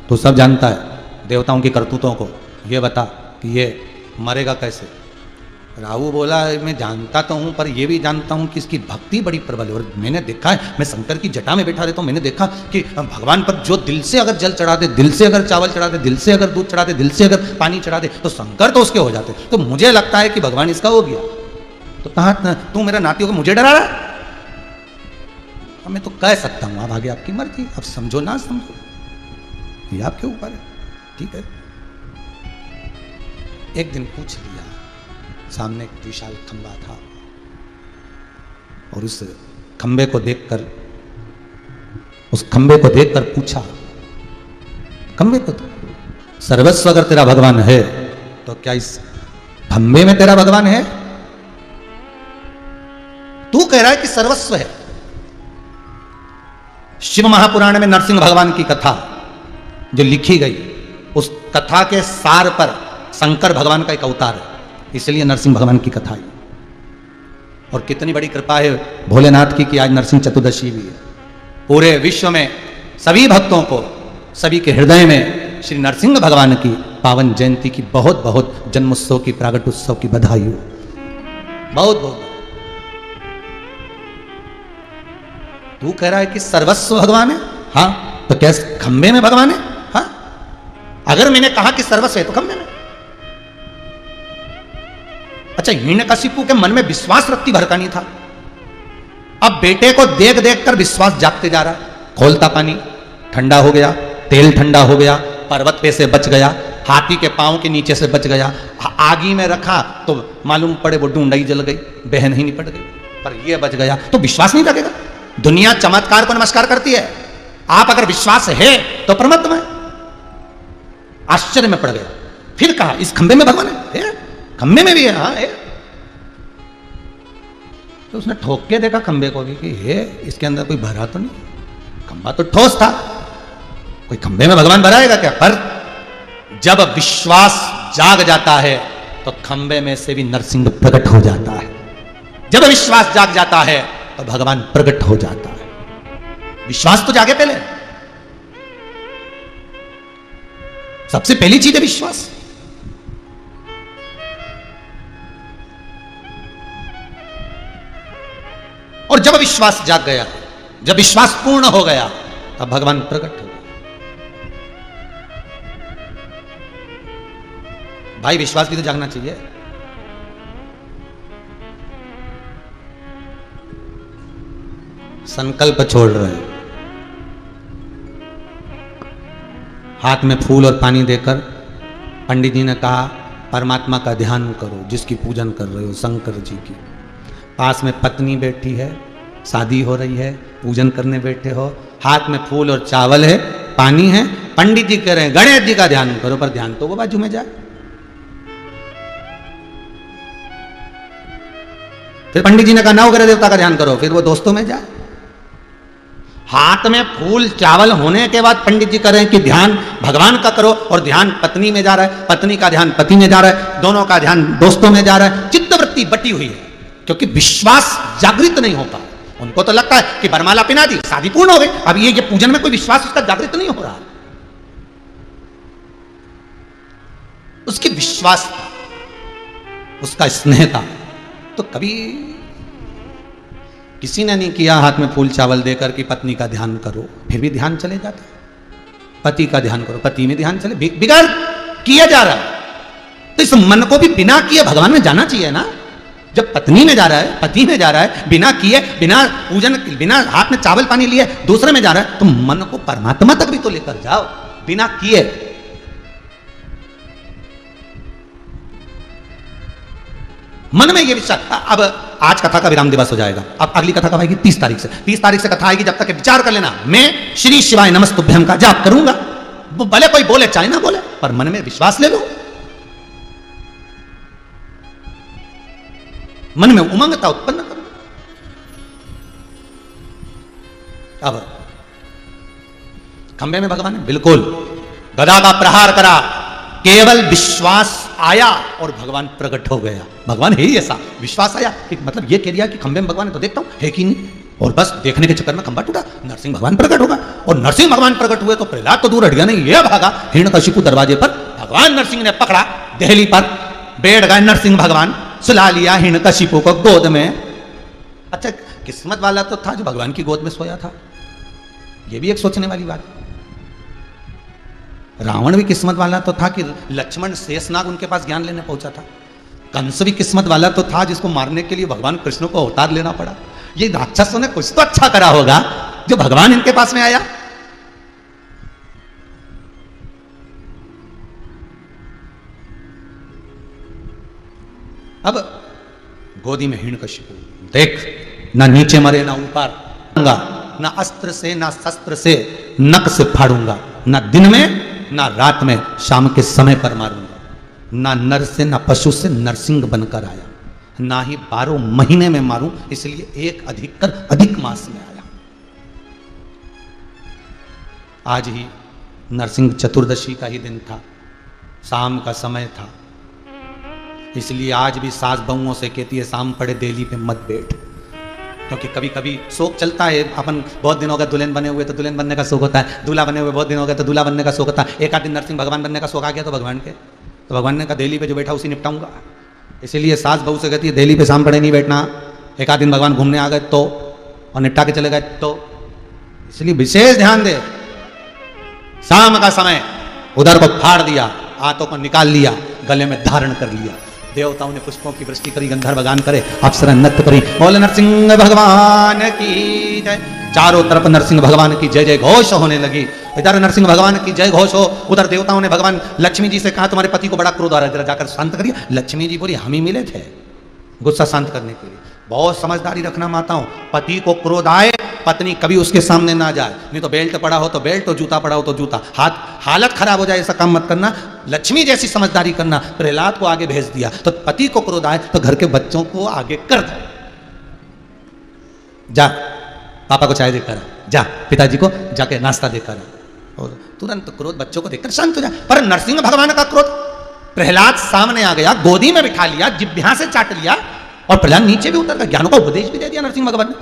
तो सब जानता है देवताओं की करतूतों को, ये बता कि ये मरेगा कैसे। राहु बोला मैं जानता तो हूं, पर ये भी जानता हूं कि इसकी भक्ति बड़ी प्रबल है, और मैंने देखा है, मैं शंकर की जटा में बैठा रहता हूं, मैंने देखा कि भगवान पर जो दिल से अगर जल चढ़ा दे, दिल से अगर चावल चढ़ा दे, दिल से अगर दूध चढ़ा दे, दिल से अगर पानी चढ़ा दे, तो शंकर तो उसके हो जाते। तो मुझे लगता है कि भगवान इसका हो गया। तो कहा तू मेरा नाती होकर मुझे डरा रहा है? मैं तो कह सकता हूं, अब आगे आपकी मर्जी, अब समझो ना समझो, ये आपके ऊपर है, ठीक है। एक दिन पूछ लिया, सामने एक विशाल खंबा था, और उस खंबे को देखकर पूछा, खंबे को सर्वस्व अगर तेरा भगवान है तो क्या इस खंबे में तेरा भगवान है? तू कह रहा है कि सर्वस्व है। शिव महापुराण में नरसिंह भगवान की कथा जो लिखी गई, उस कथा के सार पर शंकर भगवान का एक अवतार है, इसलिए नरसिंह भगवान की कथा है। और कितनी बड़ी कृपा है भोलेनाथ की कि आज नरसिंह चतुर्दशी भी है। पूरे विश्व में सभी भक्तों को, सभी के हृदय में श्री नरसिंह भगवान की पावन जयंती की बहुत बहुत, जन्मोत्सव की, प्रागट उत्सव की बधाई हो, बहुत बहुत। तू कह रहा है कि सर्वस्व भगवान है, हाँ, तो क्या खंबे में भगवान है? हाँ, अगर मैंने कहा कि सर्वस्व है तो खंबे में। अच्छा, हिरण्यकशिपु के मन में विश्वास रत्ती भड़कानी था। अब बेटे को देख देख कर विश्वास जागते जा रहा है। खोलता पानी ठंडा हो गया, तेल ठंडा हो गया, पर्वत पे से बच गया, हाथी के पांव के नीचे से बच गया, आगी में रखा तो मालूम पड़े वो डूंढई जल गई, बहन ही निपट गई, पर ये बच गया। तो विश्वास नहीं लगेगा? दुनिया चमत्कार को नमस्कार करती है, आप अगर विश्वास है तो परमात्मा है। आश्चर्य में पड़ गया, फिर कहा इस खंबे में भगवान है? खंबे में भी है? हाँ है। तो उसने ठोक के देखा खंबे को भी कि ये इसके अंदर कोई भरा तो नहीं, खंबा तो ठोस था, कोई खंबे में भगवान भराएगा क्या? पर जब विश्वास जाग जाता है तो खंबे में से भी नरसिंह प्रकट हो जाता है। जब विश्वास जाग जाता है तो भगवान प्रकट हो जाता है। विश्वास तो जागे पहले, सबसे पहली चीज है विश्वास। और जब विश्वास जाग गया, जब विश्वास पूर्ण हो गया, तब भगवान प्रकट हो गया। भाई विश्वास भी तो जागना चाहिए। संकल्प छोड़ रहे हैं, हाथ में फूल और पानी देकर पंडित जी ने कहा परमात्मा का ध्यान करो, जिसकी पूजन कर रहे हो, शंकर जी की। पास में पत्नी बैठी है, शादी हो रही है, पूजन करने बैठे हो, हाथ में फूल और चावल है, पानी है, पंडित जी कह रहे हैं गणेश जी का ध्यान करो, पर ध्यान तो वो बाजू में जाए। फिर पंडित जी ने कहा नवग्रह देवता का ध्यान करो, फिर वो दोस्तों में जाए। हाथ में फूल चावल होने के बाद पंडित जी कह रहे हैं कि ध्यान भगवान का करो, और ध्यान पत्नी में जा रहा है, पत्नी का ध्यान पति में जा रहा है, दोनों का ध्यान दोस्तों में जा रहा है। चित्तवृत्ति बटी हुई है, क्योंकि विश्वास जागृत नहीं होता। उनको तो लगता है कि बरमाला पिना दी, शादी पूर्ण हो गई। अब ये पूजन में कोई विश्वास उसका जागृत नहीं हो रहा। उसकी विश्वास था, उसका स्नेह था। तो कभी किसी ने नहीं किया हाथ में फूल चावल देकर कि पत्नी का ध्यान करो, फिर भी ध्यान चले जाता है। पति का ध्यान करो, पति में ध्यान चले, बिगाड़ किया जा रहा है। तो इस मन को भी बिना किए भगवान में जाना चाहिए ना। जब पत्नी में जा रहा है, पति में जा रहा है, बिना किए, बिना पूजन, बिना हाथ में चावल पानी लिए दूसरे में जा रहा है, तो मन को परमात्मा तक भी तो लेकर जाओ, बिना किए। मन में ये विचार। अब आज कथा का विराम दिवस हो जाएगा, अब अगली कथा कब आएगी? 30 तारीख से। 30 तारीख से कथा आएगी। जब तक विचार कर लेना, मैं श्री शिवाय नमस्तुभ्यम का जाप करूंगा। भले कोई बोले चाहे ना बोले, पर मन में विश्वास ले लो, मन में उमंगता उत्पन्न करो। अब खंबे में भगवान है, बिल्कुल गदा का प्रहार करा, केवल विश्वास आया और भगवान प्रकट हो गया। भगवान है ही ऐसा, विश्वास आया कि मतलब ये कह दिया कि खंबे में भगवान है तो देखता हूं है कि नहीं, और बस देखने के चक्कर में खंबा टूटा, नरसिंह भगवान प्रकट होगा। और नरसिंह भगवान प्रकट हुए तो प्रहलाद तो दूर हट गया नहीं, ये भागा हिरण्यकशिपु दरवाजे पर, भगवान नरसिंह ने पकड़ा, देहली पर बैठ गए नरसिंह भगवान, सुला लिया हिरण्यकशिपु को गोद में। अच्छा, किस्मत वाला तो था जो भगवान की गोद में सोया था, ये भी एक सोचने वाली बात। रावण भी किस्मत वाला तो था कि लक्ष्मण शेषनाग उनके पास ज्ञान लेने पहुंचा था। कंस भी किस्मत वाला तो था जिसको मारने के लिए भगवान कृष्ण को अवतार लेना पड़ा। ये राक्षसों ने कुछ तो अच्छा करा होगा जो भगवान इनके पास में आया। अब गोदी में हिरण्यकशिपु, देख ना नीचे मरे ना ऊपर, ना अस्त्र से ना शस्त्र से नक से फाड़ूंगा, ना दिन में ना रात में, शाम के समय पर मारूंगा, ना नर से ना पशु से नरसिंह बनकर आया, ना ही 12 महीने में मारूं, इसलिए एक अधिक कर अधिक मास में आया। आज ही नरसिंह चतुर्दशी का ही दिन था, शाम का समय था, इसलिए आज भी सास बहुओं से कहती है शाम पड़े देली पे मत बैठ, क्योंकि कभी कभी शौक चलता है। अपन बहुत दिन हो गए दुल्हन बने हुए तो दुल्हन बनने का शौक होता है, दूल्हा बने हुए बहुत दिन हो गए तो दूल्हा बनने का शौक होता है। एक आध दिन नरसिंह भगवान बनने का शौक आ गया तो भगवान ने कहा देली पे जो बैठा उसी निपटाऊंगा। इसीलिए सास बहू से कहती है देली पे शाम पड़े नहीं बैठना, एक आध दिन भगवान घूमने आ गए तो, और निपटा के चले गए तो, इसलिए विशेष ध्यान दे। शाम का समय उधर को फाड़ दिया, हाथों को निकाल लिया, गले में धारण कर लिया, देवताओं ने पुष्पों की वृष्टि करी, गंधर्व गान करे, अप्सरा नृत्य करी, बोले नरसिंह भगवान की जय। चारों तरफ नरसिंह भगवान की जय जय घोष होने लगी। इधर नरसिंह भगवान की जय घोष हो, उधर देवताओं ने भगवान लक्ष्मी जी से कहा तुम्हारे पति को बड़ा क्रोध आ रहा है, जरा जाकर शांत करिए। लक्ष्मी जी बोली हम ही मिले थे गुस्सा शांत करने के लिए। बहुत समझदारी रखना माताओं, पति को क्रोध आए पत्नी कभी उसके सामने ना जाए, नहीं तो बेल्ट पड़ा हो तो बेल्ट, तो जूता पड़ा हो तो जूता, हालत खराब हो जाए ऐसा काम मत करना। लक्ष्मी जैसी समझदारी करना। प्रहलाद को आगे भेज दिया तो पति को क्रोध आए तो घर के बच्चों को आगे कर दो, जा पापा को चाय देकर, जा पिताजी को जाके नाश्ता देकर, और तुरंत क्रोध बच्चों को देखकर शांत हो जाए। पर नरसिंह भगवान का क्रोध, प्रहलाद सामने आ गया, गोदी में बिठा लिया, जिह्वा से चाट लिया, और प्रहलाद नीचे भी उतर गया। ज्ञानों का उपदेश भी दे दिया नरसिंह भगवान ने,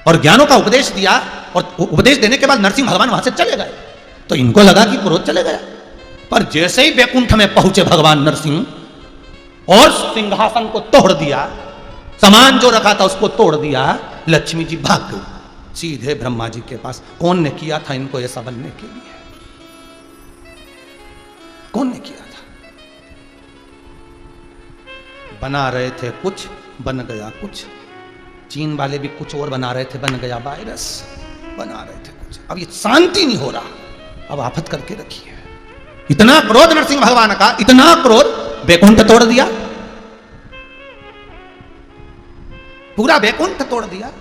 और ज्ञानों का उपदेश दिया, और उपदेश देने के बाद नरसिंह भगवान वहां से चले गए। तो इनको लगा कि क्रोध चले गया, पर जैसे ही वैकुंठ में पहुंचे भगवान नरसिंह और सिंहासन को तोड़ दिया, सामान जो रखा था उसको तोड़ दिया, लक्ष्मी जी भाग गई सीधे ब्रह्मा जी के पास। कौन ने किया था इनको ऐसा बनने के लिए? कौन ने किया था? बना रहे थे कुछ, बन गया कुछ। चीन वाले भी कुछ और बना रहे थे, बन गया वायरस। बना रहे थे कुछ, अब ये शांति नहीं हो रहा, अब आफत करके रखी है। इतना क्रोध नरसिंह भगवान का, इतना क्रोध, वैकुंठ तोड़ दिया, पूरा वैकुंठ तोड़ दिया।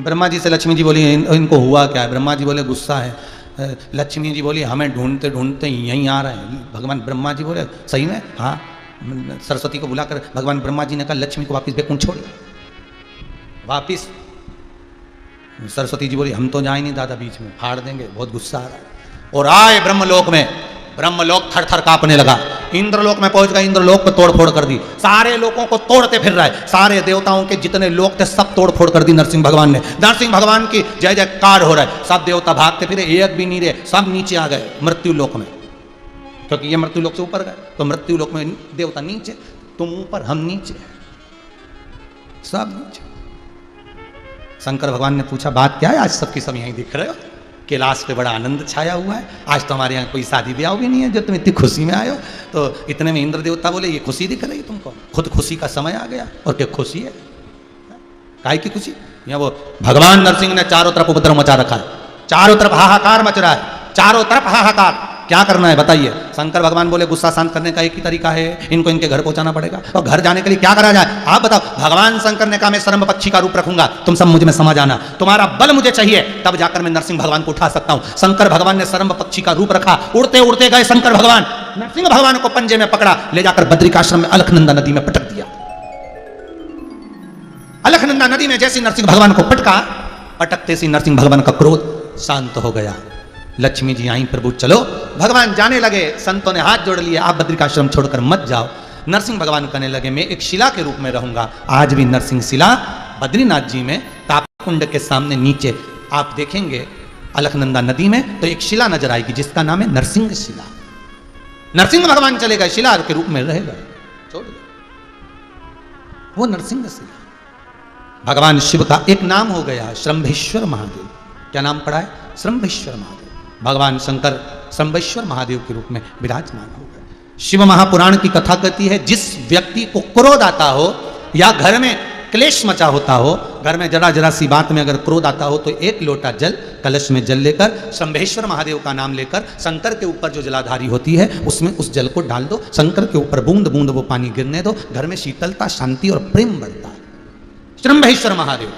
ब्रह्मा जी से लक्ष्मी जी बोली इनको हुआ क्या है? ब्रह्मा जी बोले गुस्सा है। लक्ष्मी जी बोली हमें ढूंढते ढूंढते यहीं आ रहे हैं। भगवान ब्रह्मा जी बोले सही में? हाँ। सरस्वती को बुलाकर भगवान ब्रह्मा जी ने कहा लक्ष्मी को वापिस वैकुंठ छोड़िए, वापिस। सरस्वती जी बोली हम तो जाए नहीं दादा, बीच में फाड़ देंगे, बहुत गुस्सा आ रहा है। और आए ब्रह्मलोक में, ब्रह्मलोक थर थर कांपने लगा। इंद्रलोक में पहुंच गए, इंद्रलोक को तोड़ फोड़ कर दी, सारे लोगों को तोड़ते फिर रहा है। सारे देवताओं के जितने लोग थे सब तोड़ फोड़ कर दी नरसिंह भगवान ने। नरसिंह भगवान की जय जयकार हो रहा है, सब देवता भागते फिरे, एक भी नहीं रहे, सब नीचे आ गए मृत्यु लोक में, क्योंकि ये मृत्यु लोक से ऊपर गए, तो मृत्यु लोक में देवता नीचे, तुम ऊपर हम नीचे, सब नीचे। शंकर भगवान ने पूछा बात क्या है? आज सबकी सब यहीं दिख रहे हो, कैलाश पे बड़ा आनंद छाया हुआ है, आज तो हमारे यहाँ कोई शादी ब्याह भी नहीं है जो तुम इतनी खुशी में आए हो। तो इतने में इंद्र देवता बोले ये खुशी दिख रही है तुमको? खुद खुशी का समय आ गया। और क्या खुशी है? काहे की खुशी? यहाँ वो भगवान नरसिंह ने चारों तरफ उपद्रव मचा रखा है, चारों तरफ हाहाकार मच रहा है, चारों तरफ हाहाकार। क्या करना है बताइए? शंकर भगवान बोले गुस्सा शांत करने का एक ही तरीका है, इनको इनके घर पहुंचाना पड़ेगा। और घर जाने के लिए क्या करा जाए आप बताओ? भगवान शंकर ने कहा मैं सर्प पक्षी का रूप रखूंगा, तुम सब मुझ में समा जाना, तुम्हारा बल मुझे चाहिए, तब जाकर मैं नरसिंह भगवान को उठा सकता हूं। शंकर भगवान ने सर्प पक्षी का रूप रखा, उड़ते उड़ते गए शंकर भगवान, नरसिंह भगवान को पंजे में पकड़ा, ले जाकर बद्रिकाश्रम में अलखनंदा नदी में पटक दिया। अलखनंदा नदी में जैसे नरसिंह भगवान को पटका, पटकते से नरसिंह भगवान का क्रोध शांत हो गया। लक्ष्मी जी आई, प्रभु चलो। भगवान जाने लगे, संतों ने हाथ जोड़ लिए, आप बद्रिकाश्रम छोड़कर मत जाओ। नरसिंह भगवान कहने लगे, मैं एक शिला के रूप में रहूंगा। आज भी नरसिंह शिला बद्रीनाथ जी में तापकुंड के सामने नीचे आप देखेंगे अलकनंदा नदी में, तो एक शिला नजर आएगी जिसका नाम है नरसिंह शिला। नरसिंह भगवान चले गए, शिला के रूप में रहेगा, छोड़ दो, वो नरसिंह शिला। भगवान शिव का एक नाम हो गया श्रंभेश्वर महादेव। क्या नाम पड़ा है? श्रंभेश्वर महादेव। भगवान शंकर श्रंभेश्वर महादेव के रूप में विराजमान हो गए। शिव महापुराण की कथा कहती है, जिस व्यक्ति को क्रोध आता हो या घर में क्लेश मचा होता हो, घर में जरा जरा सी बात में अगर क्रोध आता हो, तो एक लोटा जल कलश में जल लेकर शंभेश्वर महादेव का नाम लेकर शंकर के ऊपर जो जलाधारी होती है उसमें उस जल को डाल दो, शंकर के ऊपर बूंद बूंद वो पानी गिरने दो, घर में शीतलता, शांति और प्रेम बढ़ता है। शंभेश्वर महादेव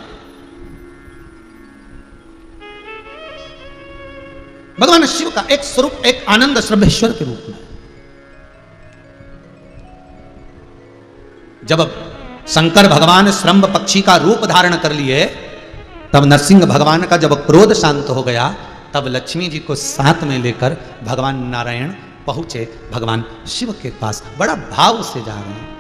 भगवान शिव का एक स्वरूप, एक आनंद शंभेश्वर के रूप में। जब शंकर भगवान श्रंभ पक्षी का रूप धारण कर लिए, तब नरसिंह भगवान का जब क्रोध शांत हो गया, तब लक्ष्मी जी को साथ में लेकर भगवान नारायण पहुंचे भगवान शिव के पास। बड़ा भाव से जा रहे हैं,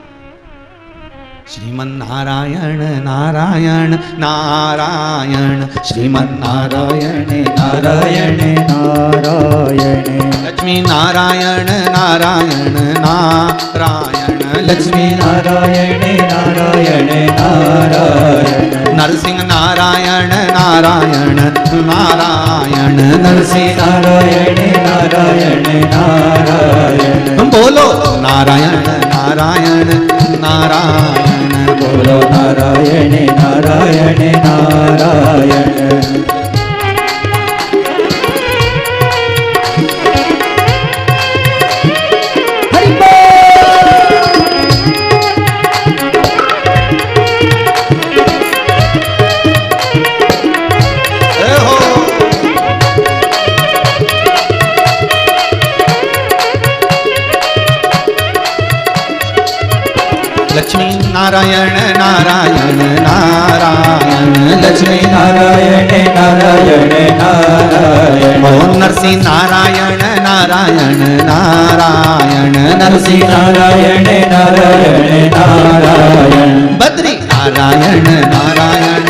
श्रीमन नारायण नारायण नारायण, श्रीमन नारायण नारायण नारायण, लक्ष्मी नारायण नारायण नारायण, लक्ष्मी नारायण नारायण नारायण, नरसिंह नारायण नारायण नारायण, नरसिंह नारायण नारायण नारायण। बोलो नारायण नारायण नारायण, बोलो नारायण नारायण नारायण। हरि लक्ष्मी नारायण नारायण नारायण, लक्ष्मी नारायण नारायण नारायण, ओम नरसिंह नारायण नारायण नारायण, नरसिंह नारायण नारायण नारायण, बद्री नारायण नारायण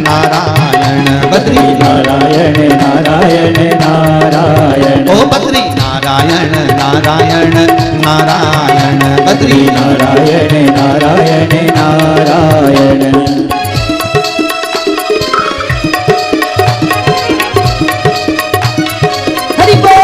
नारायण, बद्री नारायण नारायण नारायण, ओ बद्री नारायण नारायण नारायण, बद्री नारायण नारायण नारायण। हरि बोल।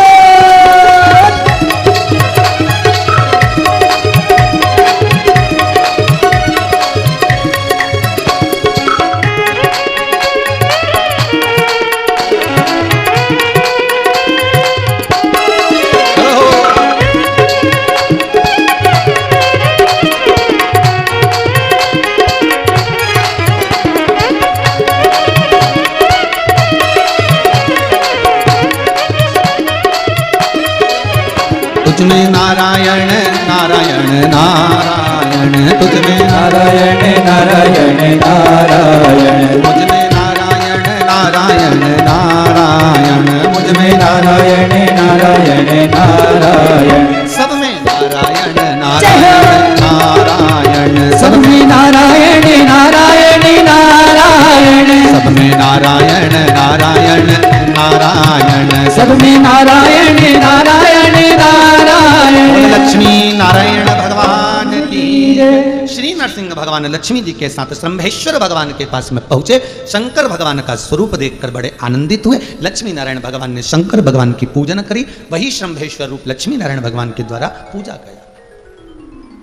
तुझमें नारायण नारायण नारायण, तुझमें नारायण नारायण नारायण, मुझमें नारायण नारायण नारायण, मुझमें नारायण नारायण नारायण, सब में नारायण नारायण नारायण, सब में नारायण नारायण नारायण, सब में नारायण नारायण नारायण, सब में नारायण नारायण नारायण। लक्ष्मी नारायण भगवान की जय। श्री नरसिंह भगवान लक्ष्मी जी के साथ श्रंभेश्वर भगवान के पास में पहुंचे। शंकर भगवान का स्वरूप देखकर बड़े आनंदित हुए। लक्ष्मी नारायण भगवान ने शंकर भगवान की पूजन करी। वही श्रंभेश्वर रूप लक्ष्मी नारायण भगवान के द्वारा पूजा गया।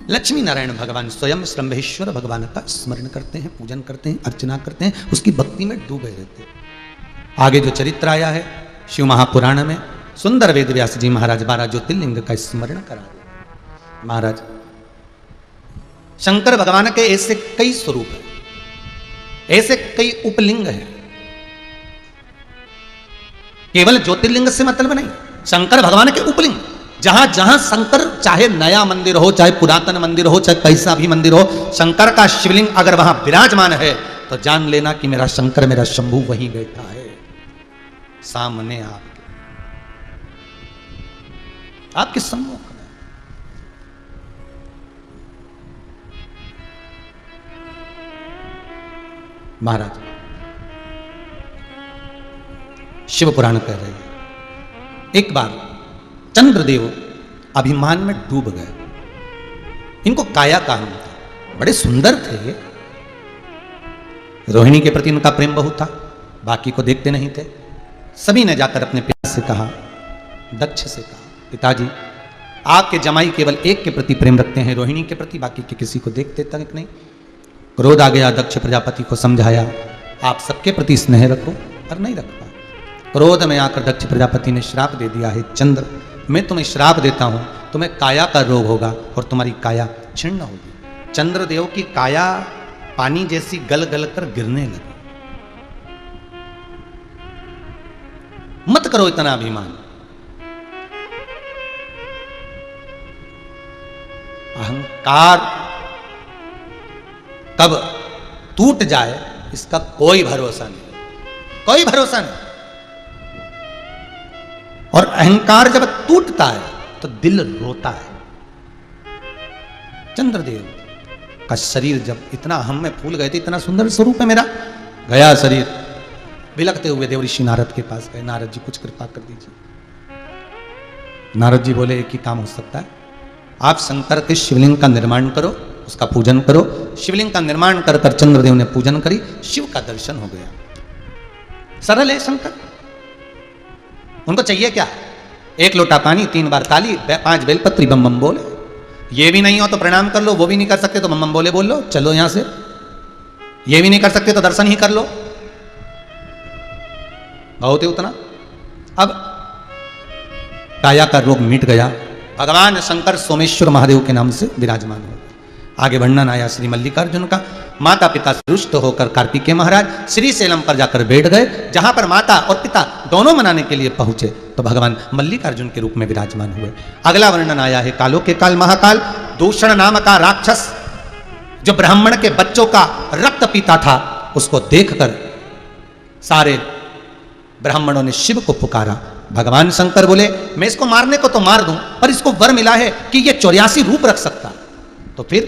लक्ष्मी नारायण भगवान स्वयं श्रंभेश्वर भगवान का स्मरण करते हैं, पूजन करते हैं, अर्चना करते हैं, उसकी भक्ति में डूबे रहते हैं। आगे जो चरित्र आया है शिव महापुराण में, सुंदर वेद व्यास जी महाराज 12 ज्योतिर्लिंग का स्मरण करा रहे। महाराज शंकर भगवान के ऐसे कई स्वरूप हैं, ऐसे कई उपलिंग हैं। केवल ज्योतिर्लिंग से मतलब नहीं, शंकर भगवान के उपलिंग, जहां जहां शंकर, चाहे नया मंदिर हो, चाहे पुरातन मंदिर हो, चाहे कैसा भी मंदिर हो, शंकर का शिवलिंग अगर वहां विराजमान है तो जान लेना कि मेरा शंकर, मेरा शंभू वहीं बैठा है सामने आपके। आपके सम्मुख में। महाराज शिव पुराण कह रहे हैं, एक बार चंद्रदेव अभिमान में डूब गए। इनको काया काम था, बड़े सुंदर थे ये। रोहिणी के प्रति इनका प्रेम बहुत था, बाकी को देखते नहीं थे। सभी ने जाकर अपने पिता से कहा, दक्ष से कहा, पिताजी आपके जमाई केवल एक के प्रति प्रेम रखते हैं, रोहिणी के प्रति, बाकी के किसी को देखते तक नहीं। क्रोध आ गया, दक्ष प्रजापति को समझाया, आप सबके प्रति स्नेह रखो, पर नहीं रख पाए। क्रोध में आकर दक्ष प्रजापति ने श्राप दे दिया है, चंद्र मैं तुम्हें श्राप देता हूं, तुम्हें काया का रोग होगा और तुम्हारी काया छिन्न होगी। चंद्रदेव की काया पानी जैसी गल गल कर गिरने लगी। मत करो इतना अभिमान, अहंकार कब टूट जाए इसका कोई भरोसा नहीं, कोई भरोसा नहीं। और अहंकार जब टूटता है तो दिल रोता है। चंद्रदेव का शरीर जब इतना हम में फूल गए थे, इतना सुंदर स्वरूप है मेरा, गया शरीर, बिलखते हुए देवऋषि नारद के पास गए। नारद जी कुछ कृपा कर दीजिए। नारद जी बोले एक ही काम हो सकता है, आप शंकर के शिवलिंग का निर्माण करो, उसका पूजन करो। शिवलिंग का निर्माण कर कर चंद्रदेव ने पूजन करी, शिव का दर्शन हो गया। सरल है शंकर, उनको चाहिए क्या, एक लोटा पानी, 3 बार ताली, 5 बेलपत्री, बम बम बोले। ये भी नहीं हो तो प्रणाम कर लो, वो भी नहीं कर सकते तो बम बम बोले बोल लो, चलो यहां से। ये भी नहीं कर सकते तो दर्शन ही कर लो, बहुत है उतना। अब काया का रोग मिट गया, भगवान शंकर सोमेश्वर महादेव के नाम से विराजमान हो। आगे वर्णन आया श्री मल्लिकार्जुन का। माता पिता से रुष्ट होकर कार्तिकेय महाराज श्रीशैलम पर जाकर बैठ गए, जहां पर माता और पिता दोनों मनाने के लिए पहुंचे तो भगवान मल्लिकार्जुन के रूप में विराजमान हुए। अगला वर्णन आया है कालों के काल महाकाल दूषण नाम का राक्षस, जो ब्राह्मण के बच्चों का रक्त पीता था, उसको देखकर सारे ब्राह्मणों ने शिव को पुकारा। भगवान शंकर बोले मैं इसको मारने को तो मार दूं, पर इसको वर मिला है कि ये 84 रूप रख सकता, तो फिर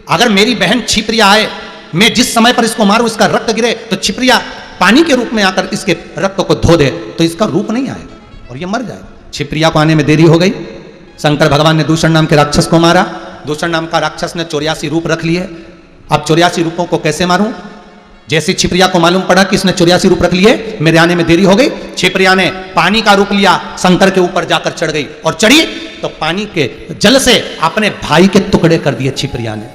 अगर मेरी बहन छिप्रिया आए, मैं जिस समय पर इसको मारूं इसका रक्त गिरे, तो छिप्रिया पानी के रूप में आकर इसके रक्त को धो दे तो इसका रूप नहीं आएगा और ये मर जाएगा। छिप्रिया को आने में देरी हो गई, शंकर भगवान ने दूषण नाम के राक्षस को मारा। दूषण नाम का राक्षस ने 84 रूप रख लिए। अब 84 रूपों को कैसे मारूं? जैसे छिप्रिया को मालूम पड़ा कि इसने 84 रूप रख लिए, मेरे आने में देरी हो गई, छिप्रिया ने पानी का रूप लिया, शंकर के ऊपर जाकर चढ़ गई और चढ़ी तो पानी के जल से अपने भाई के टुकड़े कर दिए छिप्रिया ने,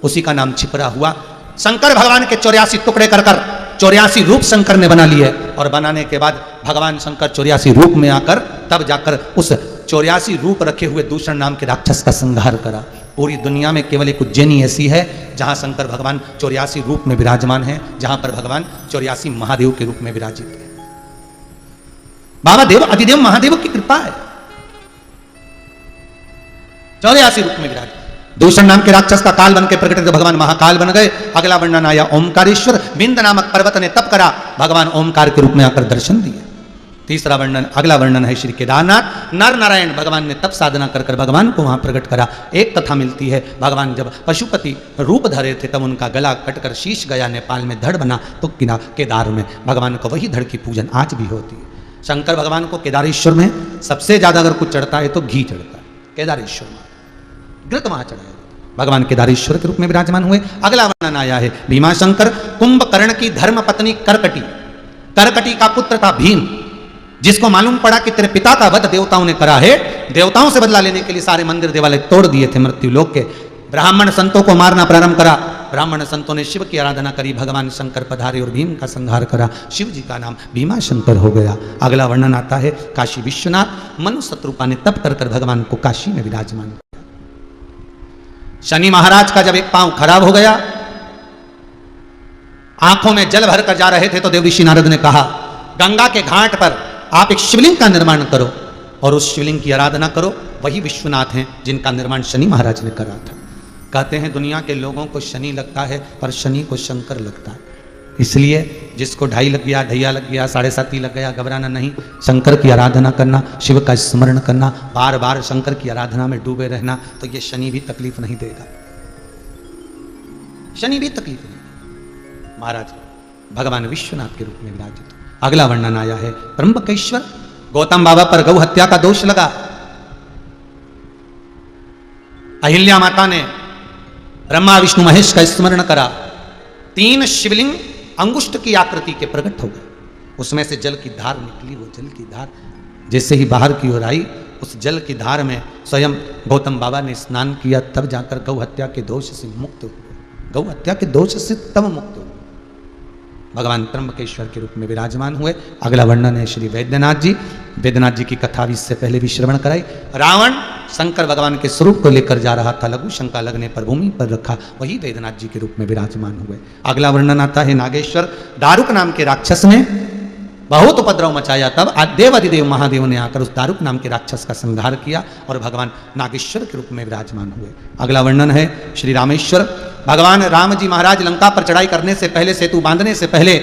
उसी का नाम छिपरा हुआ। शंकर भगवान के 84 टुकड़े कर कर 84 रूप शंकर ने बना लिए, और बनाने के बाद भगवान शंकर 84 रूप में आकर तब जाकर उस 84 रूप रखे हुए दूषण नाम के राक्षस का संहार करा। पूरी दुनिया में केवल एक उज्जैनी ऐसी है जहां शंकर भगवान 84 रूप में विराजमान है, जहां पर भगवान 84 महादेव के रूप में विराजित है। बाबा देव अधिदेव महादेव की कृपा है, 84 रूप में विराजित। दूषण नाम के राक्षस का काल बन के प्रकट तो भगवान महाकाल बन गए। अगला वर्णन आया ओमकारेश्वर, बिंद नामक पर्वत ने तप करा, भगवान ओमकार के रूप में आकर दर्शन दिए। तीसरा वर्णन, अगला वर्णन है श्री केदारनाथ, नर नारायण भगवान ने तप साधना कर कर भगवान को वहां प्रकट करा। एक कथा मिलती है, भगवान जब पशुपति रूप धरे थे तब उनका गला कटकर शीश गया, नेपाल में धड़ बना तो किना केदार में भगवान को वही धड़ की पूजन आज भी होती है। शंकर भगवान को केदारेश्वर में सबसे ज्यादा अगर कुछ चढ़ता है तो घी चढ़ता है, केदारेश्वर में घृत वहां चढ़ाया, भगवान केदारेश्वर के रूप में विराजमान हुए। अगला वर्णन आया है भीमाशंकर, कुंभकर्ण की धर्म पत्नी करकटी, करकटी का पुत्र था भीम, जिसको मालूम पड़ा कि तेरे पिता का वध देवताओं ने करा है, देवताओं से बदला लेने के लिए सारे मंदिर देवालय तोड़ दिए थे मृत्यु लोक के। ब्राह्मण संतों को मारना प्रारंभ करा, ब्राह्मण संतों ने शिव की आराधना करी, भगवान शंकर पधारे और भीम का संहार करा, शिव जी का नाम भीमाशंकर हो गया। अगला वर्णन आता है काशी विश्वनाथ, मनु शत्रुपा ने तप कर कर भगवान को काशी में विराजमान किया। शनि महाराज का जब एक पांव खराब हो गया, आंखों में जल भर कर जा रहे थे तो देवऋषि नारद ने कहा गंगा के घाट पर आप एक शिवलिंग का निर्माण करो और उस शिवलिंग की आराधना करो, वही विश्वनाथ हैं जिनका निर्माण शनि महाराज ने करा था। कहते हैं दुनिया के लोगों को शनि लगता है पर शनि को शंकर लगता है, इसलिए जिसको 2.5 लग गया, ढैया लग गया, 7.5 लग गया, घबराना नहीं। शंकर की आराधना करना, शिव का स्मरण करना, बार बार शंकर की आराधना में डूबे रहना, तो ये शनि भी तकलीफ नहीं देगा, शनि भी तकलीफ नहीं। महाराज भगवान विश्वनाथ के रूप में विराजित। अगला वर्णन आया है त्र्यंबकेश्वर। गौतम बाबा पर गौ हत्या का दोष लगा। अहिल्या माता ने ब्रह्मा विष्णु महेश का स्मरण करा। 3 शिवलिंग अंगुष्ठ की आकृति के प्रकट हो गए, उसमें से जल की धार निकली। वो जल की धार जैसे ही बाहर की ओर आई, उस जल की धार में स्वयं गौतम बाबा ने स्नान किया, तब जाकर गौ हत्या के दोष से मुक्त हुए। गौ हत्या के दोष से तब मुक्त हुए, भगवान त्र्यंबकेश्वर के रूप में विराजमान हुए। अगला वर्णन है श्री वैद्यनाथ जी। वैद्यनाथ जी की कथा भी इससे पहले भी श्रवण कराई। रावण शंकर भगवान के स्वरूप को लेकर जा रहा था, लघु शंका लगने पर भूमि पर रखा, वही वैद्यनाथ जी के रूप में विराजमान हुए। अगला वर्णन आता है नागेश्वर। दारुक नाम के राक्षस ने बहुत उपद्रव मचाया, तब देव अधिदेव महादेव ने आकर उस दारुक नाम के राक्षस का संहार किया और भगवान नागेश्वर के रूप में विराजमान हुए। अगला वर्णन है श्री रामेश्वर। भगवान राम जी महाराज लंका पर चढ़ाई करने से पहले, सेतु बांधने से पहले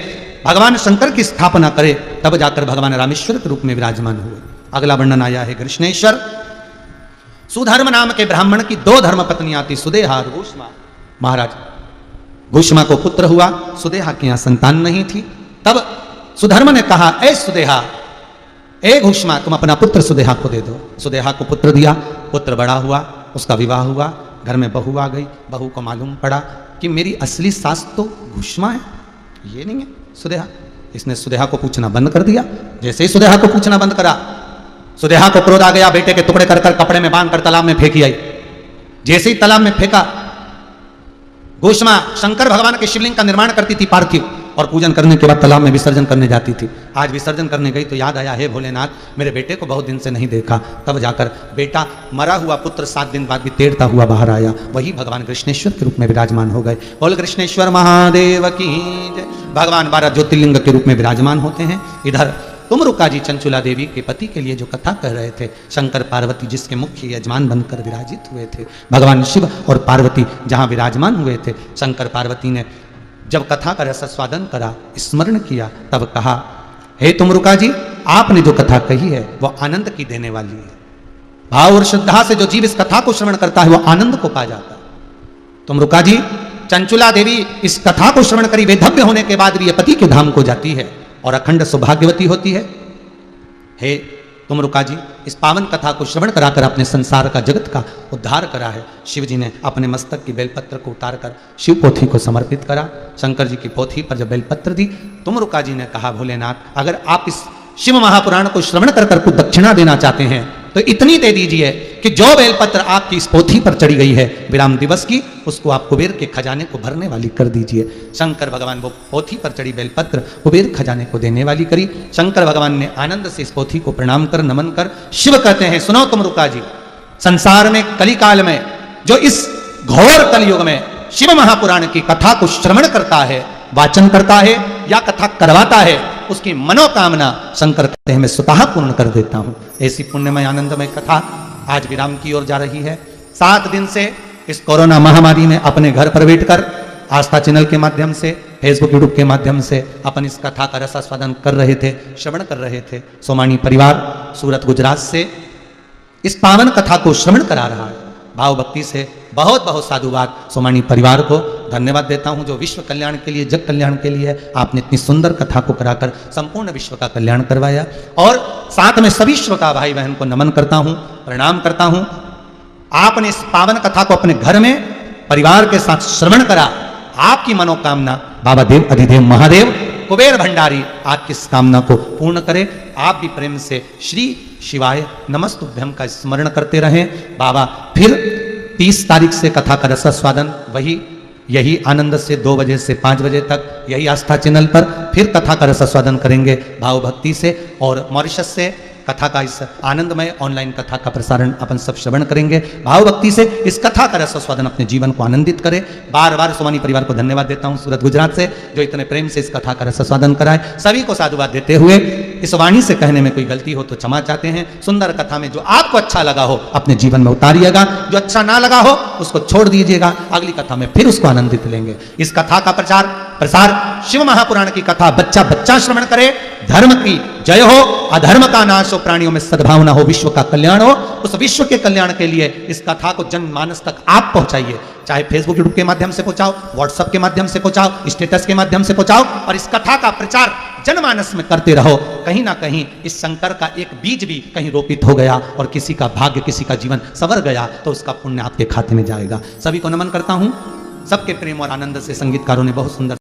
भगवान शंकर की स्थापना करे, तब जाकर भगवान रामेश्वर के रूप में विराजमान हुए। अगला वर्णन आया है कृष्णेश्वर। सुधर्म नाम के ब्राह्मण की 2 धर्म पत्नियां थी, सुदेहा और घुष्मा। महाराज घुष्मा को पुत्र हुआ, सुदेहा के यहां संतान नहीं थी। तब सुधर्म ने कहा, ए सुदेहा, ए घुष्मा, तुम अपना पुत्र सुदेहा को दे दो। सुदेहा को पुत्र दिया, पुत्र बड़ा हुआ, उसका विवाह हुआ, घर में बहू आ गई। बहू को मालूम पड़ा कि मेरी असली सास तो घुष्मा है, ये नहीं है सुदेहा। इसने सुदेहा को पूछना बंद कर दिया। जैसे ही सुदेहा को पूछना बंद करा, सुदेहा को क्रोध आ गया, बेटे के टुकड़े कर कपड़े में बांधकर तालाब में फेंकी आई। जैसे ही तालाब में फेंका, घुष्मा शंकर भगवान के शिवलिंग का निर्माण करती थी पार्थिव, और पूजन करने के बाद तालाब में विसर्जन करने जाती थी। आज विसर्जन करने गई तो याद आया, हे भोलेनाथ, मेरे बेटे को बहुत दिन से नहीं देखा। तब जाकर बेटा, मरा हुआ पुत्र 7 दिन बाद भी तैरता हुआ बाहर आया, वही भगवान कृष्णेश्वर के रूप में विराजमान हो गए। बोल कृष्णेश्वर महादेव की जय। भगवान 12 ज्योतिर्लिंग के रूप में विराजमान होते हैं। इधर तुमरुका जी चंचुला देवी के पति के लिए जो कथा कह रहे थे, शंकर पार्वती जिसके मुख्य यजमान बनकर विराजित हुए थे, भगवान शिव और पार्वती जहां विराजमान हुए थे, शंकर पार्वती ने जब कथा का रसास्वादन करा, स्मरण किया, तब कहा, हे तुमरुका जी, आपने जो कथा कही है वो आनंद की देने वाली है। भाव और श्रद्धा से जो जीव इस कथा को श्रवण करता है वो आनंद को पा जाता है। तुमरुका जी, चंचुला देवी इस कथा को श्रवण करी, वेधव्य होने के बाद भी ये पति के धाम को जाती है और अखंड सौभाग्यवती होती है। हे तुमरुका जी, इस पावन कथा को श्रवण कराकर अपने संसार का, जगत का उद्धार करा है। शिव जी ने अपने मस्तक की बेलपत्र को उतारकर शिव पोथी को समर्पित करा। शंकर जी की पोथी पर जब बेलपत्र दी, तुमरुका जी ने कहा, भोलेनाथ, अगर आप इस शिव महापुराण को श्रवण कर कुछ दक्षिणा देना चाहते हैं तो इतनी दे दीजिए कि जो बेलपत्र आपकी इस पोथी पर चढ़ी गई है विराम दिवस की, उसको आप कुबेर के खजाने को भरने वाली कर दीजिए। शंकर भगवान वो पोथी पर चढ़ी बेलपत्र कुबेर खजाने को देने वाली करी। शंकर भगवान ने आनंद से इस पोथी को प्रणाम कर, नमन कर, शिव कहते हैं, सुनो तुमरुका जी, संसार में कलिकाल में जो इस घोर कलयुग में शिव महापुराण की कथा को श्रवण करता है, वाचन करता है या कथा करवाता है, उसकी मनोकामना शंकर कहते हैं मैं स्वतः पूर्ण कर देता हूं। ऐसी पुण्यमय आनंदमय कथा आज विराम की ओर जा रही है। 7 दिन से इस कोरोना महामारी में अपने घर पर बैठकर आस्था चैनल के माध्यम से, फेसबुक यूट्यूब के माध्यम से अपन इस कथा का रसास्वादन कर रहे थे, श्रवण कर रहे थे। सोमानी परिवार सूरत गुजरात से इस पावन कथा को श्रवण करा रहा है। भाव भक्ति से बहुत बहुत साधुवाद सोमानी परिवार को धन्यवाद देता हूं, जो विश्व कल्याण के लिए, जग कल्याण के लिए आपने इतनी सुंदर कथा को कराकर संपूर्ण विश्व का कल्याण करवाया। और साथ में सभी श्रोता भाई बहन को नमन करता हूं, प्रणाम करता हूं। आपने इस पावन कथा को अपने घर में परिवार के साथ श्रवण करा, आपकी मनोकामना बाबा देव अधिदेव महादेव कुबेर भंडारी आपकी इस कामना को पूर्ण करे। आप भी प्रेम से श्री शिवाय नमस्तुभ्यम का स्मरण करते रहें। बाबा फिर 30 तारीख से कथा का रसास्वादन यही आनंद से 2 बजे से 5 बजे तक यही आस्था चैनल पर फिर कथा का रसास्वादन करेंगे भाव भक्ति से। और मॉरिशस से कथा का इस आनंदमय ऑनलाइन कथा का प्रसारण अपन सब श्रवण करेंगे भाव भक्ति से। इस कथा का रसास्वादन अपने जीवन को आनंदित करें। बार बार सोमानी परिवार को धन्यवाद देता हूं सूरत गुजरात से, जो इतने प्रेम से इस कथा का रसास्वादन कराए। सभी को साधुवाद देते हुए इस वाणी से कहने में कोई गलती हो तो क्षमा चाहते हैं। सुंदर कथा में जो आपको अच्छा लगा हो अपने जीवन में उतारिएगा, जो अच्छा ना लगा हो उसको छोड़ दीजिएगा, अगली कथा में फिर उसको आनंदित लेंगे। इस कथा का प्रचार प्रसार शिव महापुराण की कथा बच्चा बच्चा श्रवण करे, धर्म की जय हो, अधर्म का नाश हो, प्राणियों में सद्भावना हो, विश्व का कल्याण हो। उस विश्व के कल्याण के लिए इस कथा को जनमानस तक आप पहुंचाइए, चाहे फेसबुक यूट्यूब के माध्यम से पहुंचाओ, व्हाट्सएप के माध्यम से पहुंचाओ, स्टेटस के माध्यम से पहुंचाओ, और इस कथा का प्रचार जनमानस में करते रहो। कहीं ना कहीं इस शंकर का एक बीज भी कहीं रोपित हो गया और किसी का भाग्य, किसी का जीवन संवर गया, तो उसका पुण्य आपके खाते में जाएगा। सभी को नमन करता हूं। सबके प्रेम और आनंद से संगीतकारों ने बहुत सुंदर